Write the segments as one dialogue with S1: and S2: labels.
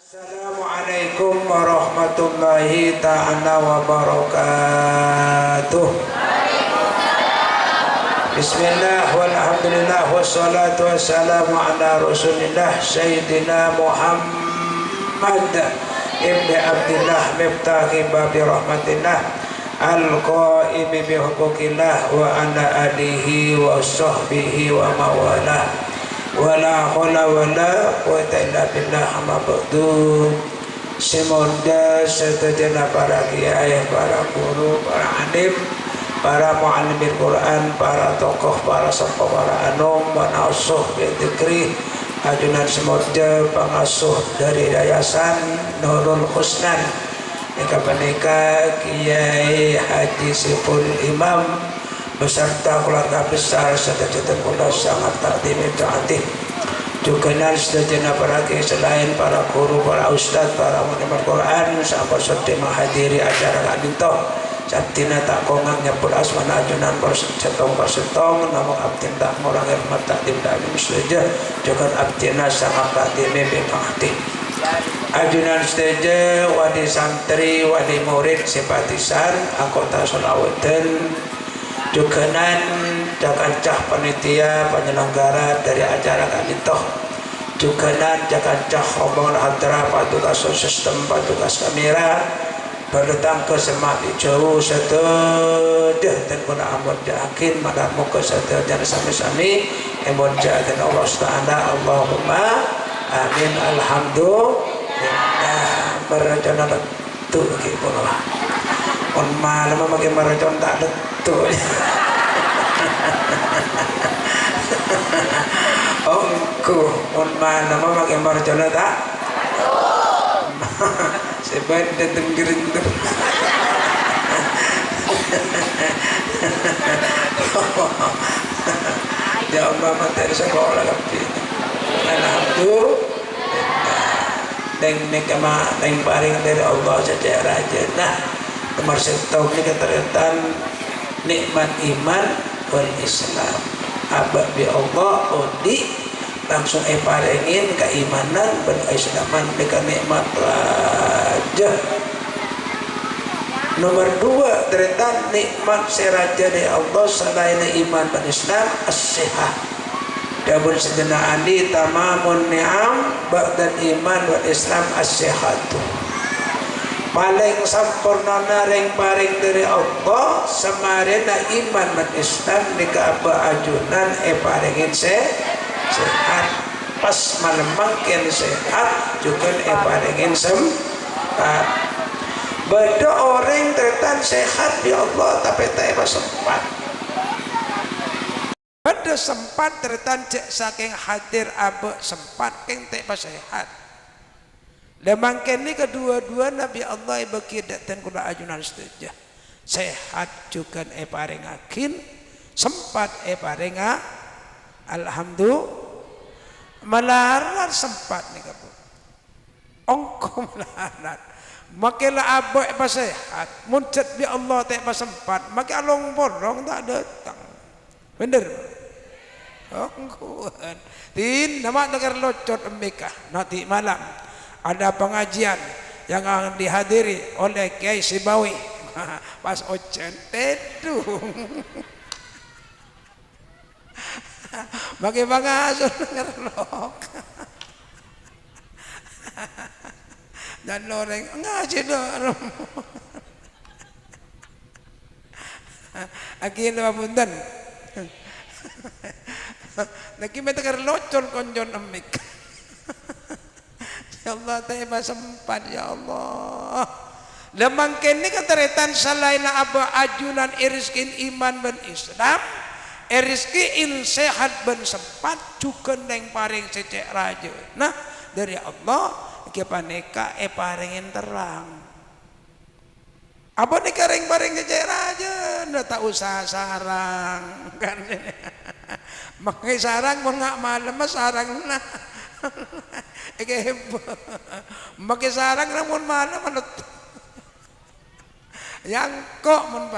S1: Assalamualaikum warahmatullahi ta'ala wabarakatuh. Bismillah walhamdulillah wassalatu wassalamu ala rasulillah Sayyidina Muhammad ibni Abdillah miftahi babi rahmatillah al-qaimi bihuquqillah wa ala alihi wa sahbihi wa mawalah wala haula wala quwwata illa billah amma ba'du. Semoga seterusnya para kiai, para guru, para alim, para muallimil Quran, para tokoh, para sepuh, para anum, panasuh dzikri, ajunan semoga pengasuh dari Yayasan Nurul Husnan nika Kiai Haji Siful Imam beserta keluarga besar serta pula sangat takdim taati juga sejenak para kiai selain para guru, para ustadz, para muallim Quran sahabat sedih menghadiri acara kadinto sabtina tak kongang nyebut asmana ajunan persetong namun abdin tak murang hormat takdim takdim saja juga abdina sangat takdim taati ajunan setuju wali santri wali murid simpatisan anggota Sulawesi juganan jakancah panitia penyelenggara dari acara kadintoh juganan jakancah rombongan hadra patugas sistem patugas kamera berdatang ke semak jauh setudah dan pun amun yakin malah muka setudah dan sami-sami amun yakin Allah Ta'ala Allahumma amin alhamdulillah merencana betul gitu lah on malam makin merencana tak betul ongku on malam makin merencana tak sebab datang gerindu ya Allah materi sekolah tapi alhamdulillah dan nikmat yang paling dari Allah saja raja. Nah kemar setau ini keteritan nikmat iman wal Islam abad bi Allah odi langsung parengin keimanan dan keislaman dengan nikmat raja. Nomor 2 teritan nikmat seraja dari Allah selain iman dan Islam as-sihah dabun sejenak andi tamamun ni'am ba'dan iman wal Islam as-sihatu paling sampurna ring paring dari Allah samarena iman dan Islam nika apa ajunan paringin sehat pas malam makin sehat juga paringin sempat beda orang tertan sehat di Allah tapi tak sempat pada sempat tertan cek saking hadir abe sempat keng tak sehat lemangken ni kedua-dua Nabi Allah berkidat dan kula ajunan setuju sehat juga paring akin sempat paring alhamdulillah melarat sempat ni kabu ongko melarat makilah abok sehat muncet bi Allah tak sempat maki along borong tak datang bener ongkoan tin nama dengar locot embikah nanti malam ada pengajian yang akan dihadiri oleh Kiai Sibawi pas ocen tedung bagi bangasun ngerlok dan loreng ngaji dorong akin pamunten lagi metegar locon konjon emik ya Allah teba sempat ya Allah lemang kini keteritan salaina aba ajunan iriskin iman ben Islam iriski in sehat ben sempat juga neng paring cecek raja nah dari Allah kepaneka paringin terang apa nih kering paring cecek raja ndak tak usah sarang kan makai sarang mau nggak malam mas sarang nah makai sarang namun malam yang kok mun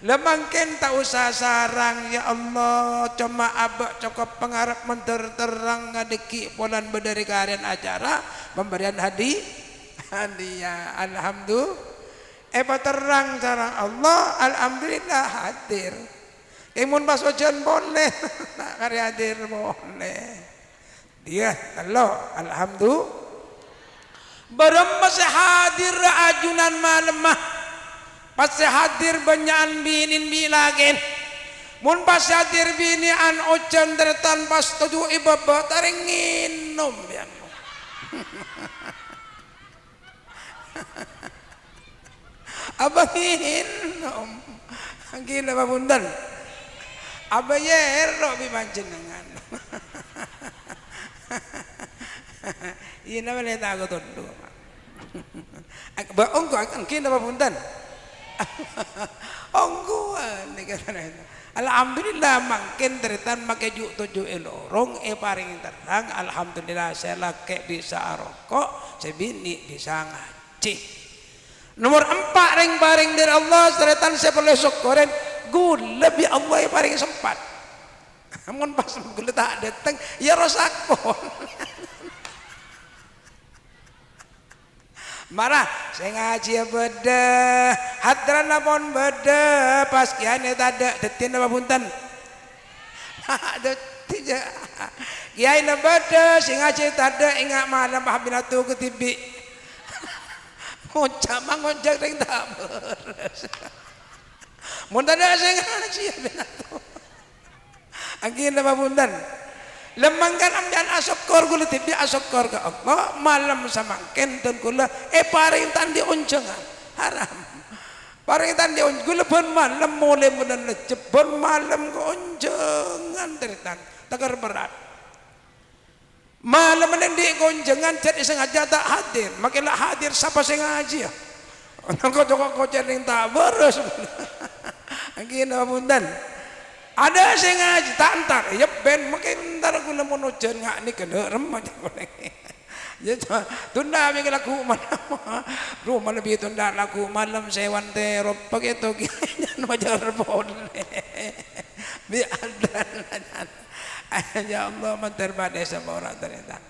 S1: lemangken tak usah sarang ya Allah cuma abak cukup pengarap menter terang ngadeki polan berdari karian acara pemberian hadiah alhamdulillah terang sarang Allah alhamdulillah hadir imun pas ojan boleh karya hadir boleh dia kalau alhamdulillah barang masih hadir ajunan malam mah pas hadir banyak binin bilagin mun pas hadir bini an ojan tertan pas tujuh ibaba taring nginum ya abang nginum gila babundan abang yero bimanjenengan iya namanya tahu tundu ongko ang kina babundan ongguan alhamdulillah mangkin teritan make juk tujuh elorong paring terang alhamdulillah saya laki bisa rokok saya bini bisa ngaji nomor 4 ring paring dari Allah teritan saya boleh syukurin gula bi Allah paring sempat namun pas gula tak datang ya rosakon marah saya ngaji beda hadran lapon beda pas kiane tada detin apa punten detin kiai na beda saya ngaji tada ingat malam habinatu ketibi ngocak mangocak ring tak beres mun tada saya ngaji habinatu angin apa punten lemangkan amjan asokor gula tibi asokor ke Allah malam sama kenten gula paring tandi oncengan haram paring tandi oncengan gula bon malam mulai mudan lecep bon malam ke oncengan teritan tegar berat malam menendi ke oncengan jadi sengaja tak hadir makilah hadir siapa sengaja kau joko cering tak beres angin abundan ada saya ngaji tak entar ya ben makin entar aku nemu nojen ngak ni kena remah ya tunda ambil laku malam rumah lebih tunda laku malam sewan terop begitu kian wajar boleh biadan ya Allah menterbade sama orang ternyata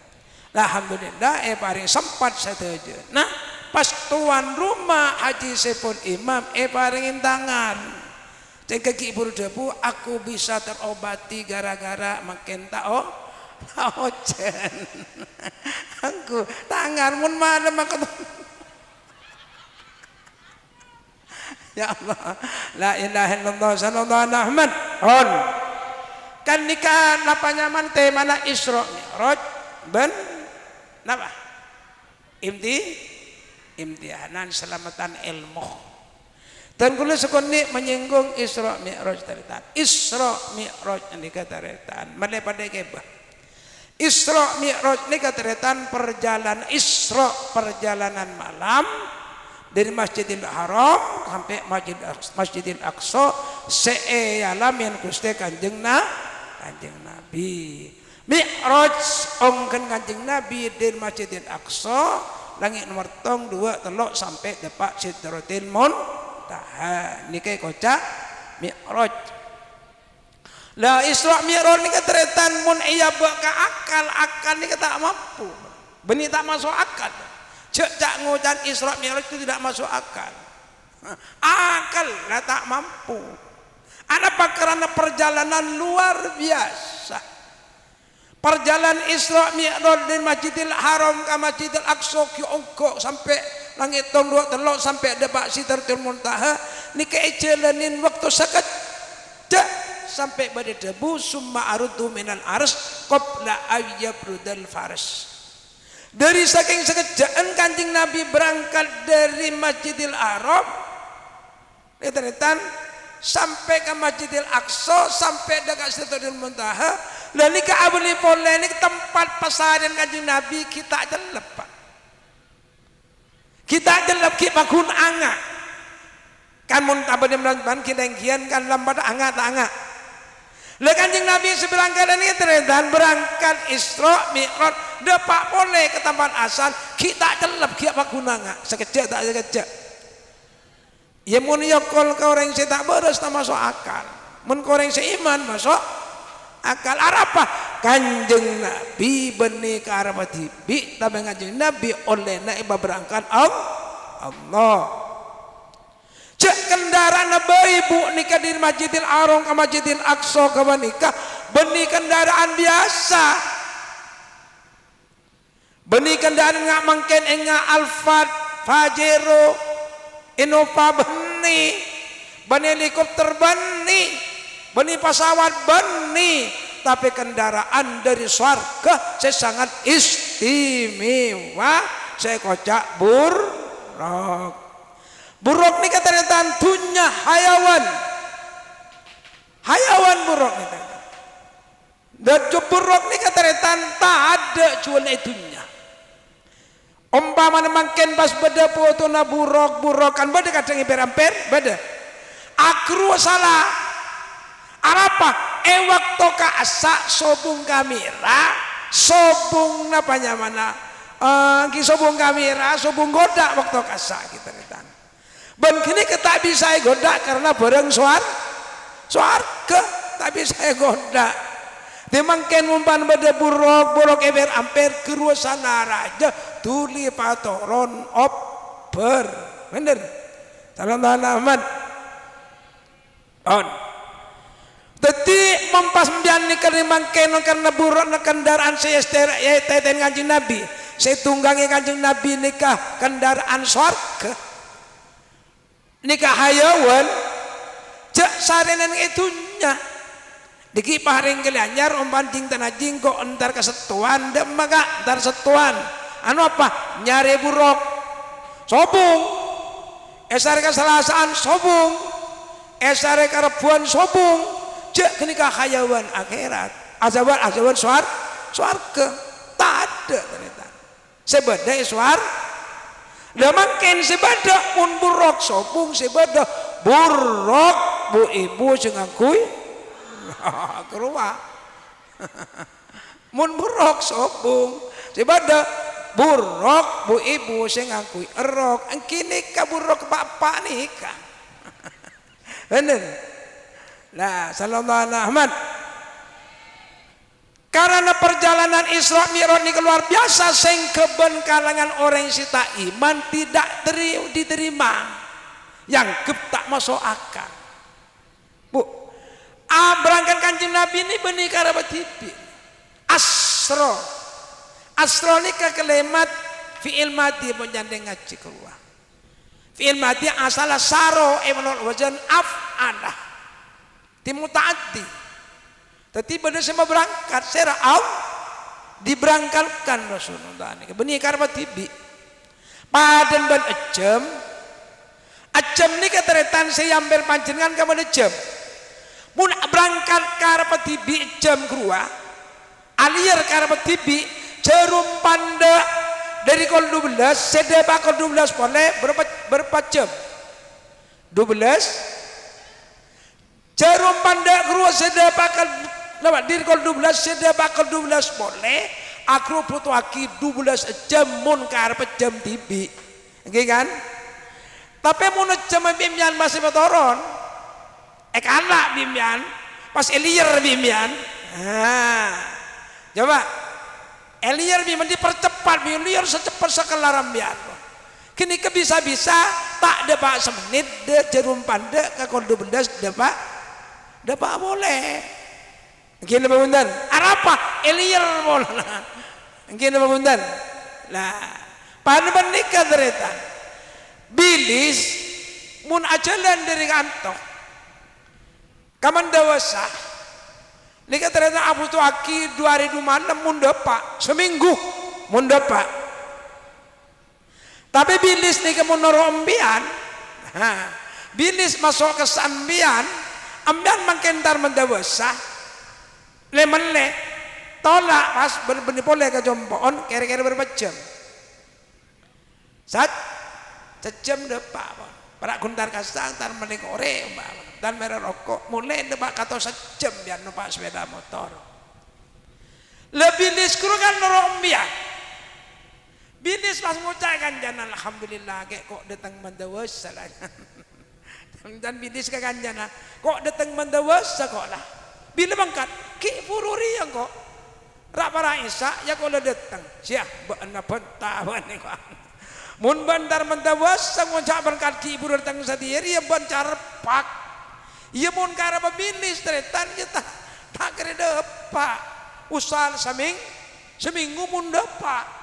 S1: alhamdulillah paling sempat setuju nah pas tuan rumah haji sepun imam paringin tangan kaki berdebu aku bisa terobati gara-gara makin tak ojen aku tangan mun malam aku ya Allah la ilaha illallah sallallahu alaihi Muhammad hon kan nikah napa nyaman temana Isra Mi'raj ben napa imtihanan selamatan ilmu dan kula sekoni menyinggung Isra Mi'raj taritan Isra Mi'raj nika taritan mane pada kebah Isra Mi'raj nika taritan perjalanan Isra perjalanan malam dari Masjidil Haram sampai Masjidil Aqsa sealam yang Gusti Kanjeng Nabi Mi'raj ongken Kanjeng Nabi dari Masjidil Aqsa langit nomor 2 telok sampai depak Sidratil Muntaha niki kocak Mi'raj lah Isra Mi'raj niki teretan mun iya baka akal niki tak mampu benih tak masuk akal cak ngucan Isra Mi'raj itu tidak masuk akal akal lah tak mampu apa karena perjalanan luar biasa perjalanan Isra Mi'raj dari Masjidil Haram ke Masjidil Aqsa ki ongko sampai langit tong 2 telok sampai depak Sidratul Muntaha niki jalanin waktu sekejap sampai pada debu summa arudu minal ars qabla ayyabrudal faras dari saking sekejaan Kanjeng Nabi berangkat dari Masjidil Haram retan sampai ke Masjidil Aqsa sampai dekat Sidratul Muntaha lalu ke abli pole ini tempat pesarian Kanjeng Nabi kita jelep Pak kita jelep kita kun anga kan mun abdi melantan kita gian kan lambat anga tak anga Le Kanjeng Nabi seberang keadaan ini teretan berangkat Isra Mi'raj depak boleh ke tempat asal kita celep kia pakunanga sekejap tak sekejap. Ya mun yokol ka orang yang tak beres tak masuk akal. Mun koreng seiman masuk akal. Arapa Kanjeng Nabi benih ke arah tibi tapi Kanjeng Nabi oleh naik berangkat Allah. Cek kendaraan nabi ibu nikah di Masjidil Haram ke Masjidil Aqsa ke nikah benih kendaraan biasa. Benih kendaraan ngak mungkin enggak Alphard, Pajero, Innova benih helikopter benih pesawat benih, tapi kendaraan dari surga saya sangat istimewa. Saya kocak buruk. Buruk ni kata tentunya hayawan buruk ni kata. Dan buruk ni kata tak ada jual itunya. Umpama mangken pas beda foto na burokan beda kadang hampir beda. Akru salah. Arapa? Waktu ka asa sobung kamera, sobung napanya mana? Sobung kamera, sobung goda waktu ka asa kita retan. Ben kini kita bisa goda karena bareng suarga tak bisa goda. Dimangken umpan beda buruk hampir keruasan raja tuli patoron oper bener salam Ahmad on detik mempas mbian ni mangken karena buruk na kendaraan saya teten Kanjeng Nabi saya tunggangi Kanjeng Nabi nikah kendaraan surga nikah hayawan cek sarenan itunya diki paring kelanyar umpan jing tanah jingko entar kesetuan dem maga entar setuan anu apa nyari buruk sobung esare kesalasaan sobung esare karebuan sobung cek kenikah hayawan akhirat azaban suarga tak ada ternyata sebeda suar dah makin sebeda pun buruk sobung sebeda buruk bu ibu sengakui keluar mun buruk sobung sebada buruk bu ibu saya ngakui erok kini ka buruk bapak nikah bener lah sallallahu alaihi Ahmad karena perjalanan Isra Mi'raj ini luar biasa sing keben kalangan orang yang sita iman tidak diterima yang tak masuk akal bu. Berangkat Kanjeng Nabi ini benih karabat tibi asro ini kekelemat fi'il madi menjandeng ngaji keluar fi'il madi asalah saro menol wajan af'alah timuta'ati tapi benar semua berangkat secara diberangkatkan Rasulullah ini benih karabat tibi padan ban ejem ini keteretan saya ambil panjenengan kamu ejem mun berangkat ke arah tibi jam kedua alir ke arah tibi jerum panda dari kol 12 sedeba kol 12 boleh berapa jam 12 jerum panda kedua sedeba kol dari kol 12 sedeba kol 12 boleh aku butuh aki 12 jam mun ke arah jam tibi okay, kan tapi mun jam bimian masih betoron anak bimian pas Eliar bimian coba Eliar bimian dipercepat Eliar secepat sekelaram biar kini ke bisa-bisa tak dapat semenit de jerum pande ke kondo bendas dapat boleh gini pemundan arapa Eliar boleh gini pemundan lah pada menikah deretan bilis mun ajalan dari kantor kaman dewasa nika ternyata Abu Tuaki 2006 munda pak seminggu munda pak tapi bilis nika menoro ambian bilis masuk ke sambian ambian mangkentar mendewasa lemele tolak pas benih boleh ke jompoon kira-kira berapa jam sejam depak para kuntar kasang tar menikore dan merah rokok mulai nebak kata sejam biar numpak sepeda motor lebih diskuru kan norombian binis pas ngucai kanjana alhamdulillah kok datang mendawas salahnya dan binis ke kanjana kok datang mendawas sekolah bila bangkat ki fururi yang kok rak para isa ya kok datang siah beana bentawan ni kok mun bandar mendawas ngucap bangkat ki fururi datang sendiri ya bancar pak ya mun kara binis tretan ya tak kira depak usal seminggu mun depak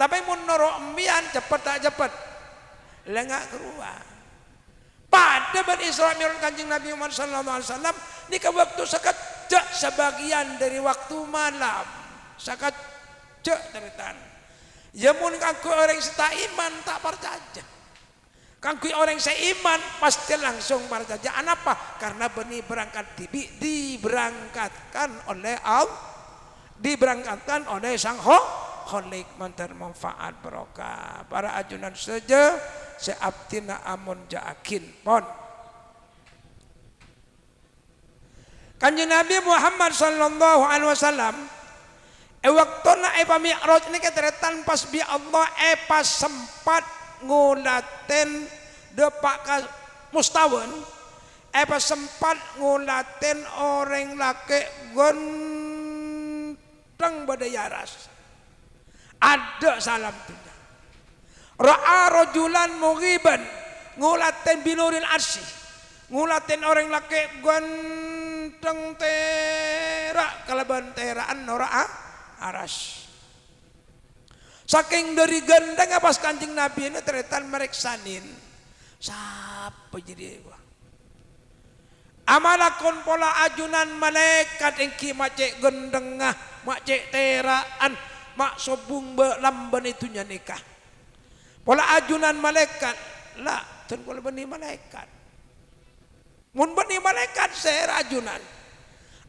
S1: tapi mun noro embian cepet tak cepet lengak keluar pada ban Isra Mi'raj Kanjeng Nabi Muhammad sallallahu alaihi wasallam ni ke waktu sekejap sebagian dari waktu malam sekejap dari tan ya mun kangku orang seta iman tak percaya kangku orang seiman pasti langsung percaya kenapa karena benih berangkat diberangkatkan oleh Allah diberangkatkan oleh sang Kholik mantar manfaat barokah para ajunan saja seabtina amun jaakin pon Kanjeng Nabi Muhammad sallallahu alaihi wasallam waktuna mi'raj ini keteretan pas bi Allah pas sempat ngulaten depak ka mustawon pas sempat ngulaten orang laki gonteng badaya ras ada salam dunia ra'a rajulan mughiban ngulaten binuril arsy ngulaten orang laki ganteng terak kalaban teraan ora aras saking dari gandeng pas Kanjeng Nabi ini teretan mereksanin siapa jadi amalakon pola ajunan malaikat engki macek gendengah macek teraan mak sobung lamban itunya nikah pola ajunan malaikat lah ten pola bani malaikat mun bani malaikat saya ajunan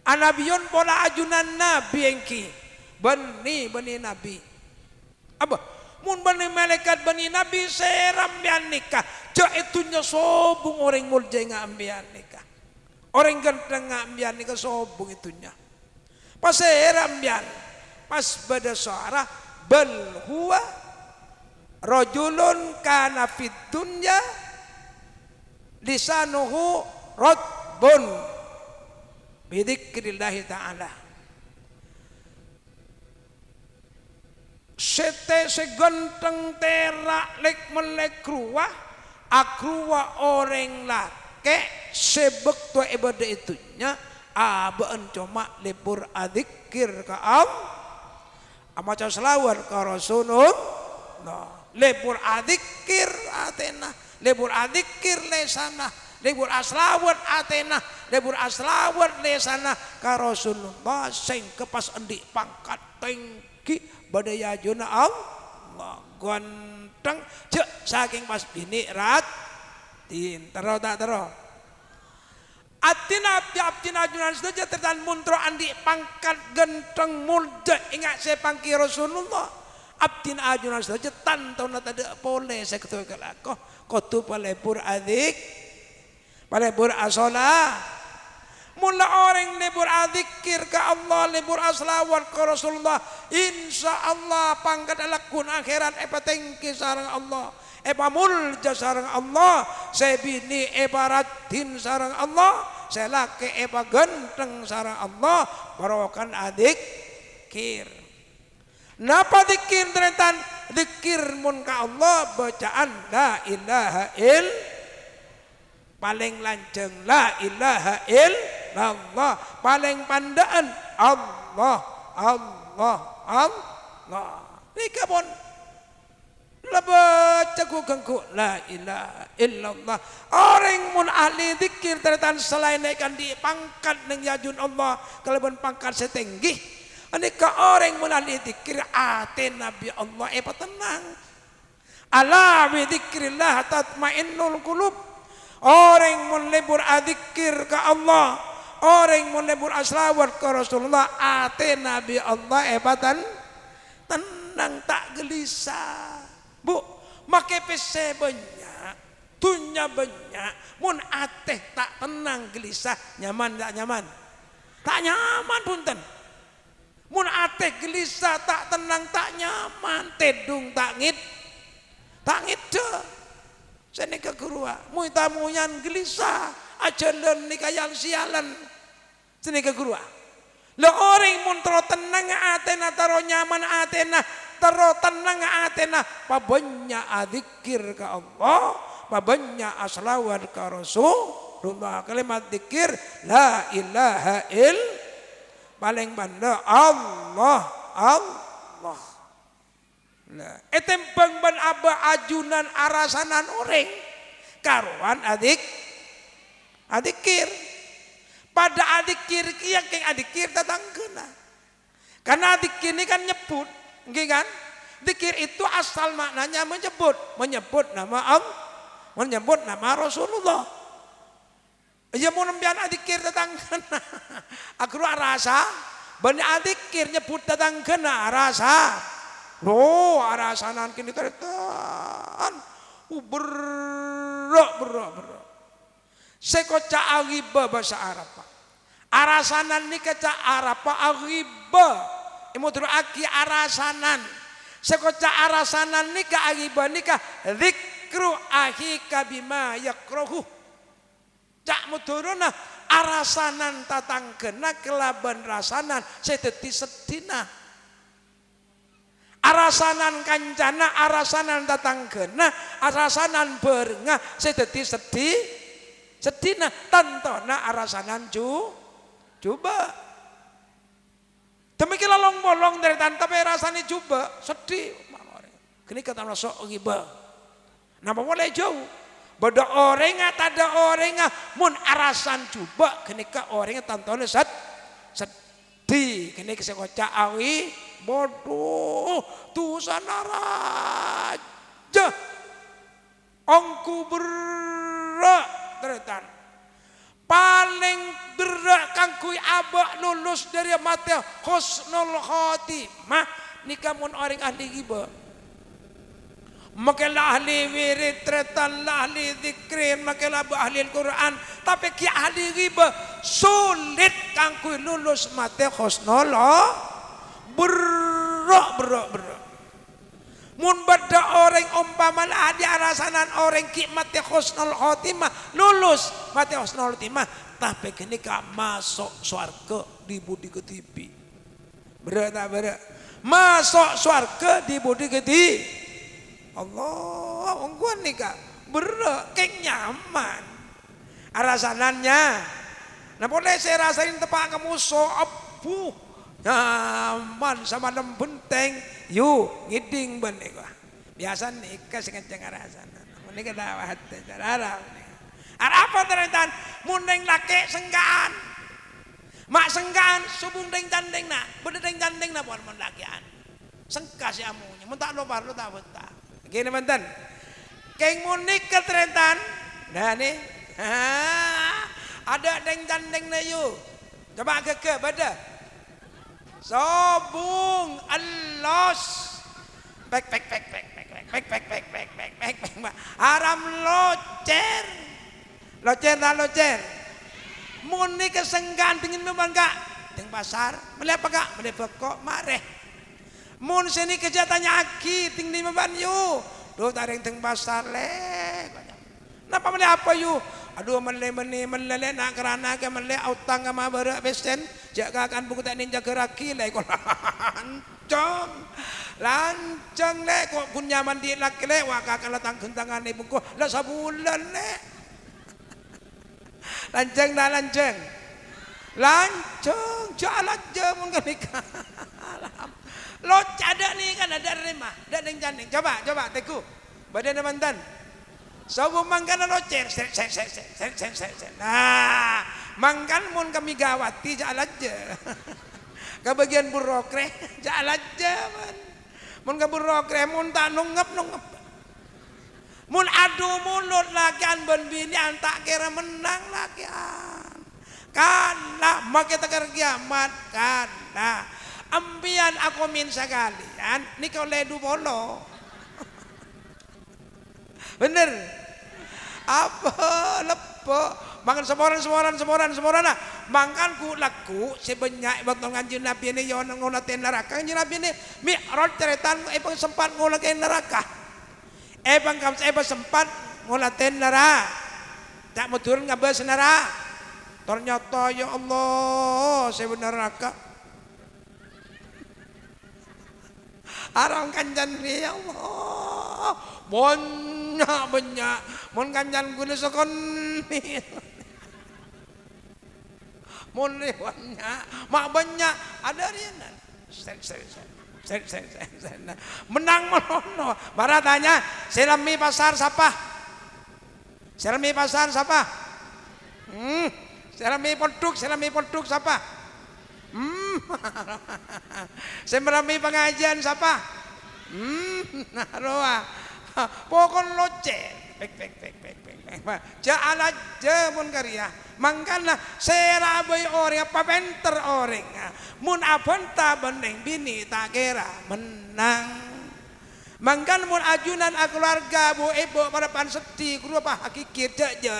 S1: anabion pola ajunan nabi engki bani nabi apa mun bani malaikat bani nabi saya rambian nikah cak itunya sobung orang mulja ngambian nikah orang ganteng ngambian nikah sobung itunya pas saya rambian pas pada suara bal huwa rajulun kana fid dunya lisanuhu radbun bi dzikrillah taala sete seganteng terak lek melek kruwa akruwa orang lake sebek tua ibadah itunya abaan cuma lebur adzikir ka Allah amaca selawat ka Rasulullah lebur adzikir atena lebur adzikir lesana lebur aslawat atena lebur aslawat lesana ka Rasulullah sing kepas endik pangkat tinggi badaya juna Allah ganteng cek saking pas bini rat tin tero tak tero Atina ajunan saja tertan muntro andi pangkat genteng mulja ingat saya pangki Rasulullah abdina ajunan saja tantau nata de boleh saya ketua kelako kotu palebur adik palebur asola mula orang lebur adzikir ke Allah lebur aslawat ke Rasulullah insya Allah pangkat alakun akhirat tengki sarang Allah mulja sarang Allah saya bini baratin sarang Allah saya laki ganteng sarang Allah barokan adik kir napa dikir teretan dikir mun ka Allah bacaan la ilaha il paling lanceng la ilaha illallah paling pandaan Allah nika pun baca ganggu la ilaha illallah orang mun ahli zikir teretan selain naikkan di pangkat neng yajun Allah kalaban pangkat setinggi anika orang mun ahli zikir ate nabi Allah tenang ala bi dzikrillah tatmainnul qulub orang mun lebur adzikir ke Allah orang mun lebur aslawat ke Rasulullah ate nabi Allah tenang tak gelisah Bu, make pese banyak Dunya banyak, mun ateh tak tenang gelisah, nyaman tak nyaman? Tak nyaman punten. Mun ateh gelisah tak tenang tak nyaman, tedung tak ngide. Sene ke gurua, mui tamuyan gelisah, ajalan nikayal sialan. Sene ke gurua. Lo orang mun tero tenang atena tero nyaman atena tero tenang atena pabanya adzikir ka Allah, pabanya aslawat ka Rasulullah. Kalimat zikir la ilaha paling banda Allah. Nah, etempeng ban aba ajunan arasanan orang karuan adikir. Pada adikir kia keng adikir tatangkeuna. Karena adikir ini kan nyebut, nggih kan? Zikir itu asal maknanya menyebut nama Allah, menyebut nama Rasulullah. Ya mau nembian adikir tatangkeuna. Agro arasa, ban adikir nyebut tatangkeuna arasa. No, arasanan kini teretan. Berak. Sekoca agiba bahasa Arab. Arasanan ni kaca Arab agiba. Imudru aki arasanan. Sekoca arasanan ni ka agiba ni ka zikru ahika bima yakrohu. Cak muduruna arasanan tatangkena kelaban rasanan seteti sedina. Arasanan kancana, arasanan tatangkena, arasanan berengah seteti sedina tantona arasanan coba. Demikian long bolong dari tapi rasanya coba sedih. Kini kata sok giba. Napa boleh jauh? Bada orang ada orang mun arasan coba kini ka orang tantona sedih. Kini kese kocak awi bodoh tu sana raja ongku berak teretan paling berak kangkui abak lulus dari mata husnul khotimah nikah mun orang ahli giba makalah ahli wirid teretan lah ahli zikrin makalah ahli Al-Quran tapi ki ahli giba sulit kangkui lulus mata husnul berak. Mun bada orang umpama ada arasanan orang mati husnul khotimah lulus mati husnul khotimah tapi kini ka masuk surga di budi ketipi. Berat masuk surga di budi ketipi. Allah ongguan nikah berat keng nyaman arasanannya. Nah boleh saya rasain tepak kamu so abu. Nyaman sama nem benteng yuk ngiding benih gua biasa nikah sekencang arasanan ini kita hati cara apa terentan mundeng laki senggaan mak senggaan subung deng jandeng nak berdeng jandeng nak pun lakian sengkas ya amunya mentak lo parlo tak betah gini mantan keng munik ke terentan nah nih ada deng jandeng na yuk coba ke bada sobung alos pek haram locer muni kesenggan dingin memang gak ding pasar beli apa gak beli pokok mareh mun sini kejatanya aki ting di memang yu do taring teng pasar le napa beli apa yu aduh melele nak kerana ke mele utang sama berak besen jaga akan buku tak ninja geraki le kok lancang le kok pun nyaman di laki le waka kala tanggentangan ibu ko la sabulan le lancang jalan jamun kenika lo ada nih kan ada remah ada janding coba teku badan mantan sabu mangkana locer nah mangkan mun kami gawati jalan aja ke bagian burokre jalan aja mun ke burokre mun tak nungep mun adu mulut lakian ben bini tak kira menang lakian kalah make tegar kiamat kalah ambian aku min sekalian nikau ledu bolo bener Apa lepo mangan semoran nah. Mangkan ku laku sebanyak batong Kanjeng Nabi ini yo ngolaten neraka. Kanjeng Nabi ini mi'raj ceretan epang sempat ngolaten neraka. Epang sempat ngolaten neraka. Tak mau turun ngabas neraka. Ternyata ya Allah saya neraka. Arang kanjan ya Allah. Banyak mun kanjan guna sokon mun banyak mak banyak ada rianan menang melono baratanya selami pasar siapa selami poduk siapa selami pengajian siapa naroa pokon loce pek ja'ala jamun karya mangkana serabai orang apa benter orang mun abanta beneng bini tak kira menang mangkan mun ajunan keluarga bu ibu pada pan sedih guru apa hakiki je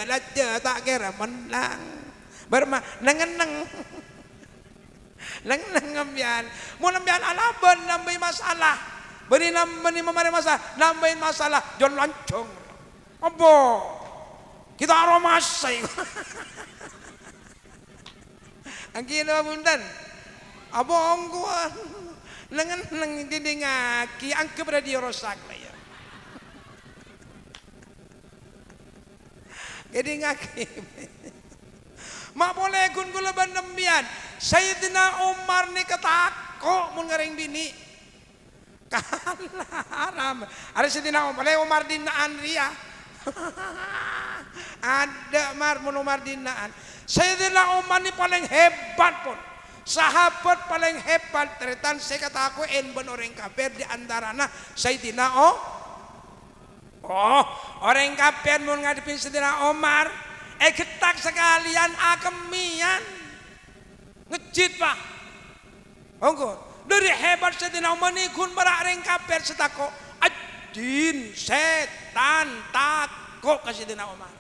S1: tak kira menang berma nengeneng ngambian mun ambian alaban nambai masalah beri memari masalah nambahin masalah jon loncong apa kita aromasai angkin apa bundan apa ongkuan lengan dinding ngaki angke pada dia rosak lah ya jadi ngaki mak boleh gun gula bandembian Sayyidina Umar ni ketakok mun ngareng bini kalah haram ada Sayyidina Umar dinaan ria ada Umar dinaan Sayyidina Umar ni paling hebat pun sahabat paling hebat teretan saya kata aku ben orang kafir di antarana Sayyidina orang kafir mun ngadepin Sayyidina Umar ketak sekalian akemian ngejit pak monggo dari hebat Sayyidina Umar ni kun bara orang kafir setako jin setan takut ke Sayyidina Umar.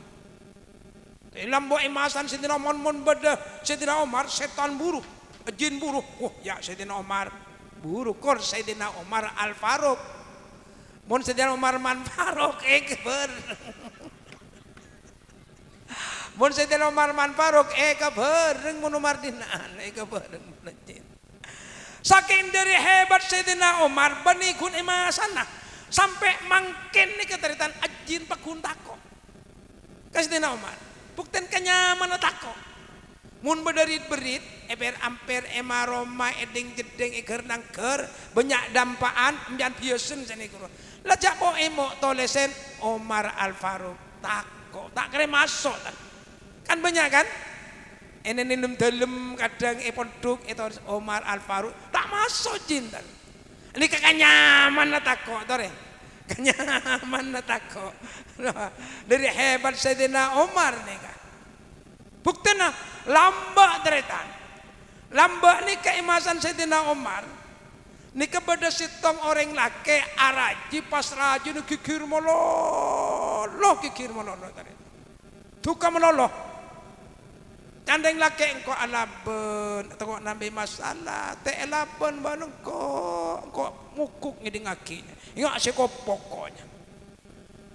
S1: Dalam buat emasan Sayyidina Umar mun beda Sayyidina Umar setan buruk, jin buruk. Ya Sayyidina Umar buruk kor Sayyidina Umar Al Faruq. Mun Sayyidina Umar Man Faruq keber. Mun Sayyidina Umar Man Faruq keber mun Umar dinaan keber jin. Saking dari hebat Sayyidina Umar benikun emasanah sampai mangken nih ketaritan ajin pakuntako kasih dina Umar bukten kenyaman tako mun berit eber amper emaroma edeng jedeng eger nangker banyak dampaan embian biasen seni kuro lajak po emo tolesen Umar Al Faruq tako tak kira masuk kan banyak kan ini dalam kadang poduk itu Umar Al Faruq tak masuk cinta ini kekenyaman tako tore kenyaman tako dari hebat Sayyidina Umar nih kan buktena lambak teretan lambak nih keimasan Sayyidina Umar nih kepada sitong orang laki araji pas raji nih kikir mololo tadi duka mololo candeng laki engkau alaben atau nambai masalah te alaben banung kok mukuk ngiding ngakinya ingat sih kok pokoknya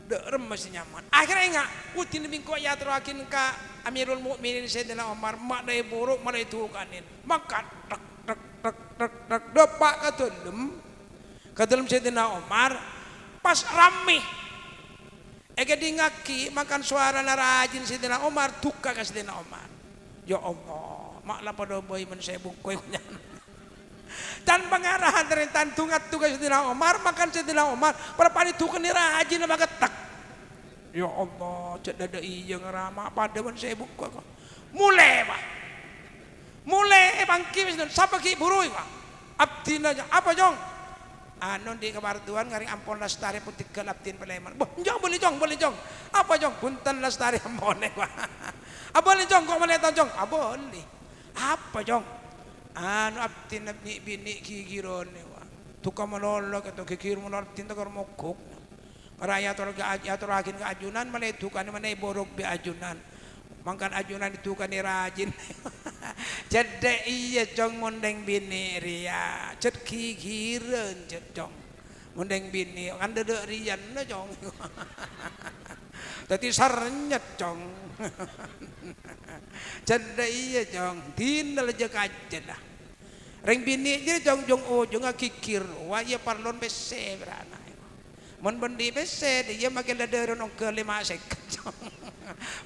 S1: derem masih nyaman akhirnya ingat utin bingko ya terakin ka Amirul Mukminin Sayyidina Umar mak dai buruk mak dai tukanin maka tek depak ke dalam Sayyidina Umar pas rame di ngaki makan suara narajin Sayyidina Umar duka ke Sayyidina Umar. Ya Allah, maklah pada boy men saya bungkoy dan pengarahan dari tantungat tugas Sayyidina Umar makan Sayyidina Umar pada padi tukan ni rajin nama ketak. Ya Allah, cak dada iya ngerama pada men saya bungkoy kok. Mulai pak, mulai bangki siapa ki burui pak. Abdina apa jong? Anu di kebartuan ngaring ampon lastari putih ke Abdin Paleman. Jong boleh jong. Apa jong? Punten lastari ampone pak. Boleh jong kok mana jong? Boleh. Apa jong? Anu Abdin bini kigirone wa. Tukang menolok atau kikir menolak tinta kar mogok. Raya aturakin ke ajunan maledukan mana borok bi ajunan. Mangkan ajunan itu kan rajin. Jadi iya jong mondeng bini ria. Cet kikiren cet jong. Mondeng bini kan dedek rian na jong. Tadi sarnyet jong. Jadi iya jong. Dinal aja kajen lah. Reng bini je jong jong kikir. Wah iya parlon bese berana. Mon bendi bese dia makin lederon ke 5 seket.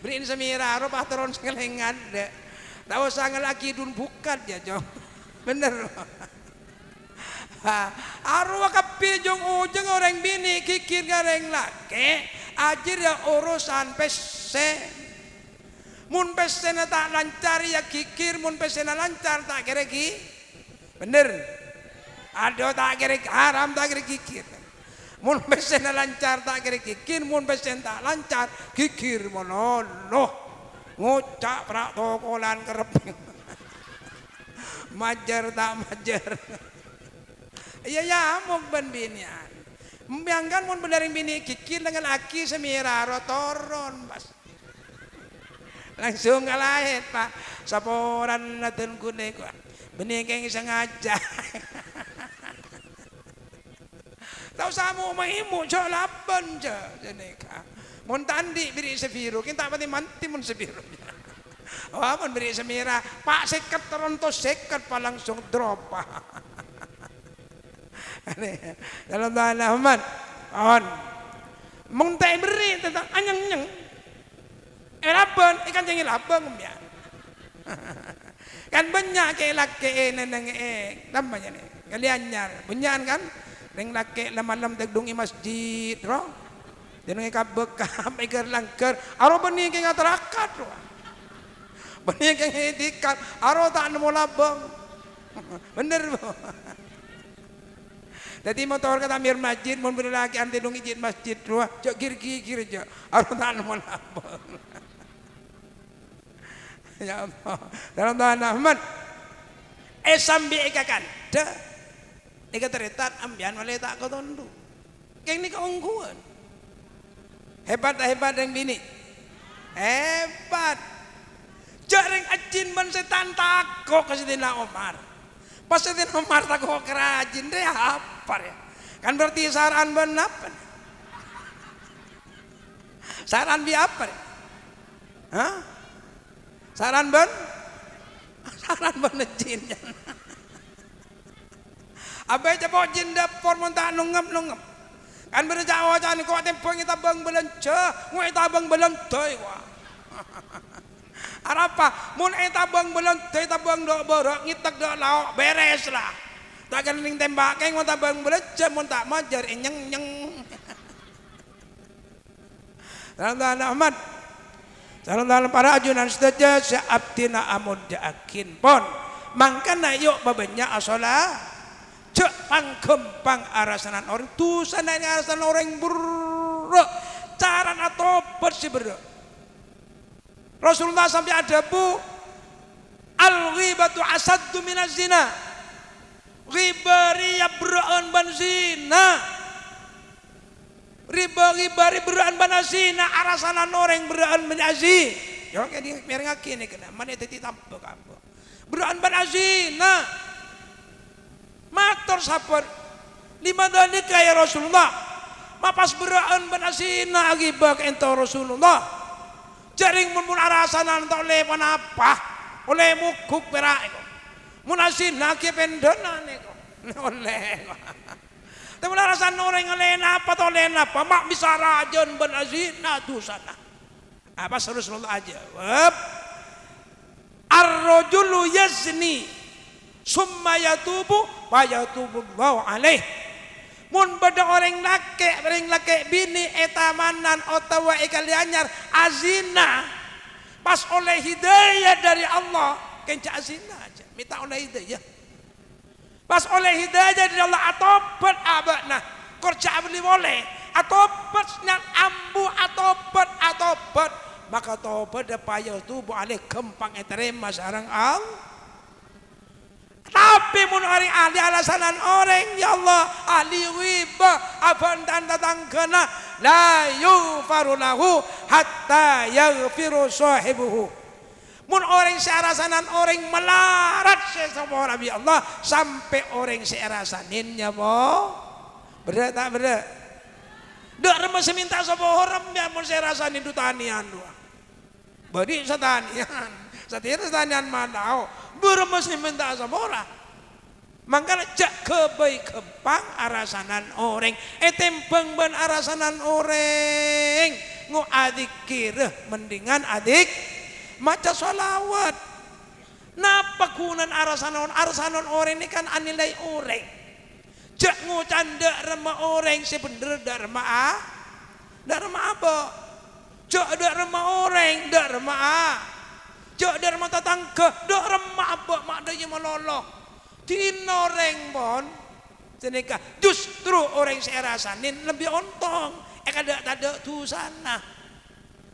S1: Beriin semira ro patron selengan de. Tahu sangat lagi dun bukan ya jong. Bener. Arwah kapi jong orang bini kikir gareng laki. Ajir ya urusan bese. Mun bese na tak lancar ya kikir, mun bese na lancar tak kira ki. Bener. Ada tak kira haram tak kira kikir. Mun besen lancar tak kira kikir, mun besen tak lancar kikir monoloh ngucak prak tokolan kereping. Majar tak majar. Iya ya amuk ben binian. Membiangkan mun benerin bini kikir dengan aki semira rotoron bas. Langsung ngalahit pak. Saporan naten kune ko. Benih keng sengaja. Tahu samu mahimu jo laban jo jeneka. Mun tandi beri sebiru, kita pati manti mun sebiru. Wah mun beri semira, pak seket terontos seket pa langsung drop. Dalam tanah man, on. Mung tak beri tentang anyeng-nyeng. Laban, ikan jengi laban kumbian. Kan banyak ke laki neneng namanya nih. Kalian nyar, bunyan kan? Neng laki lama-lam tegdungi masjid, roh. Denungi kabekam, igar langker. Aro benih keng atarakat, roh. Benih keng hitikat, aro tak nemu labang. Bener, roh. Jadi motor kata amir masjid, mau beri laki anti dungi jid masjid, roh. Jok kiri jok, aro tak nemu labang. Ya Allah, dalam tanah Ahmad. Sambi ikakan, dah. Ika teritat ambian wale tak kau tondu. Keng ni keungguan. Hebat yang bini. Hebat. Jarang ajin ban setan takok ke Sayyidina Umar. Pas Sayyidina Umar takok kerajin deh apa ya? Kan berarti saran ban apa? Saran bi apa? Hah? Saran ban? Saran ban jin. Abai cepot jin dapur montak nungem. Kan berjawa jani kok tempo kita bang belanja, ngoi tabang belantoi wah. Arapa? Mun tabang belantoi tabang dok borok ngitak dok lauk beres lah. Tak kening tembak keng mau tabang belanja montak majar nyeng. Dalam Ahmad. Dalam para ajunan saja seabtina amud jakin pon. Mangkana yuk babenya asola. Cek pangkempang arasanan orang tu sana ini arasanan orang buruk cara atau bersih berdoa. Rasulullah sampai ada bu al-ghibatu asaddu minaz zina. Ghibari ya beraan ban zina. Riba beraan ban zina arasanan orang beraan ban zina. Ya kayak di merengaki ni kena mana tadi tampak apa. Beraan ban zina. Matur sabar lima dalika ya Rasulullah mapas beraan benasina agibak ento Rasulullah jaring mun arasanan ta oleh panapa oleh mukuk perak iko munasina ki pendonan iko oleh tapi arasan orang oleh napa ta oleh napa mak bisa rajon benasina tu sana apa Rasulullah aja ar-rajulu yazni summa yatubu wa yatubullahu alaih. Mun beda orang laki bini etamanan otawa ikalianyar azina pas oleh hidayah dari Allah kenca azina aja minta oleh hidayah pas oleh hidayah dari Allah atobat abana kerja beli boleh atobat nyan ambu atobat maka tobat payah tubuh alaih kempang eterema sarang Allah. Tapi mun ari ahli alasanan orang ya Allah ahli riba aban dan datang kena la yughfaru lahu hatta yaghfiru sahibuhu. Mun orang searasanan orang melarat sesama Nabi Allah sampai orang searasaninnya boh. Bener tak bener? Dak masih minta sapa orang biar mun searasanin du tanian doang. Badi satanian. Satira satanian madao. Beremes minta sapa orang. Mangkana jak kebaik kepang arasanan orang tembang ban arasanan orang ngo adik kira mendingan adik maca sholawat. Napa kunan arasanan orang ini kan anilai orang jak ngo canda remah orang sebener dharma apa jak dharma orang dharma jak dharma tatangga dharma apa maknanya meloloh tinoreng pon senika justru orang searasanin lebih ontong kada tada tu sana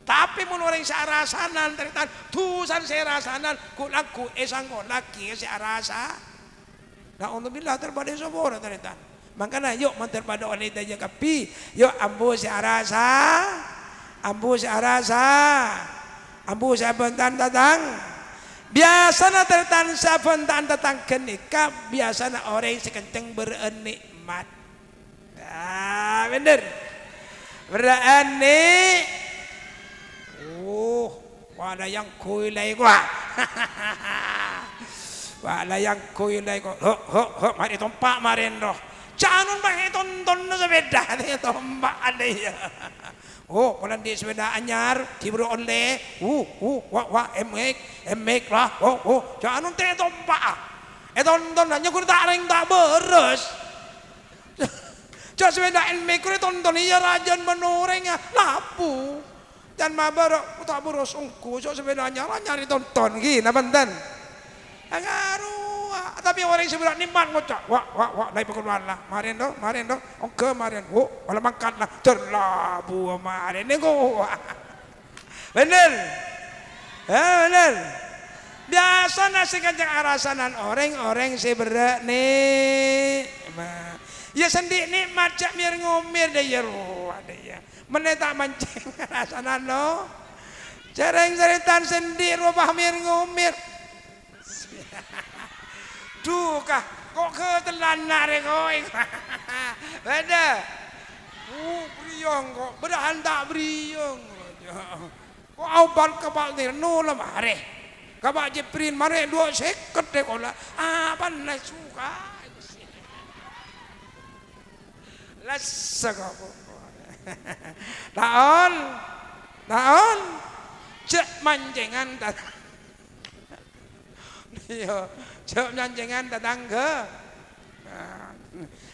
S1: tapi mun orang searasanan teritan tusan searasanan ku laku esang laki searasa nah untuk billah terbada sobora teritan makanya yuk manterpada wanita aja kapi yuk ambu searasa ambu sebentan datang biasanya tertan sabentan datang kenika biasanya orang sekenceng berenikmat. Ah bener. Berani. Wala yang kuilai gua. Wala yang kuilai gua. Ho mari tompak marin roh. Jangan pakai tonton sepeda dia tompak ada ya. Oh, kalau di sepeda anyar, diberi oleh, wah, emek lah, jangan nanti tompak, tonton hanya kur tak ring tak beres, jangan sepeda emek kur tonton iya rajan menorengnya, lapu, dan mabar tak beres ungku, jangan sepeda anyar nyari tonton gini, benten, ngaruh. Tapi orang sebelah niman ngocak wah naik pekeluar lah marin doh oke marin wala mangkat lah terlabu marin ni gua bener bener biasa nasi kanjeng arasanan orang sebelah ni ya sendi ni macam mir ngomir deh ya ada menetak mancing arasanan lo cereng ceritan sendi rubah mir ngomir duh kah kok ketelan narik kok beda beriong kok bedahan tak beriong kok awal kabak nirno lah mare kabak jeprin mare 2 seket deh kola apa nak suka lasa kok taon cek mancengan tak iya cek mancengan tetangga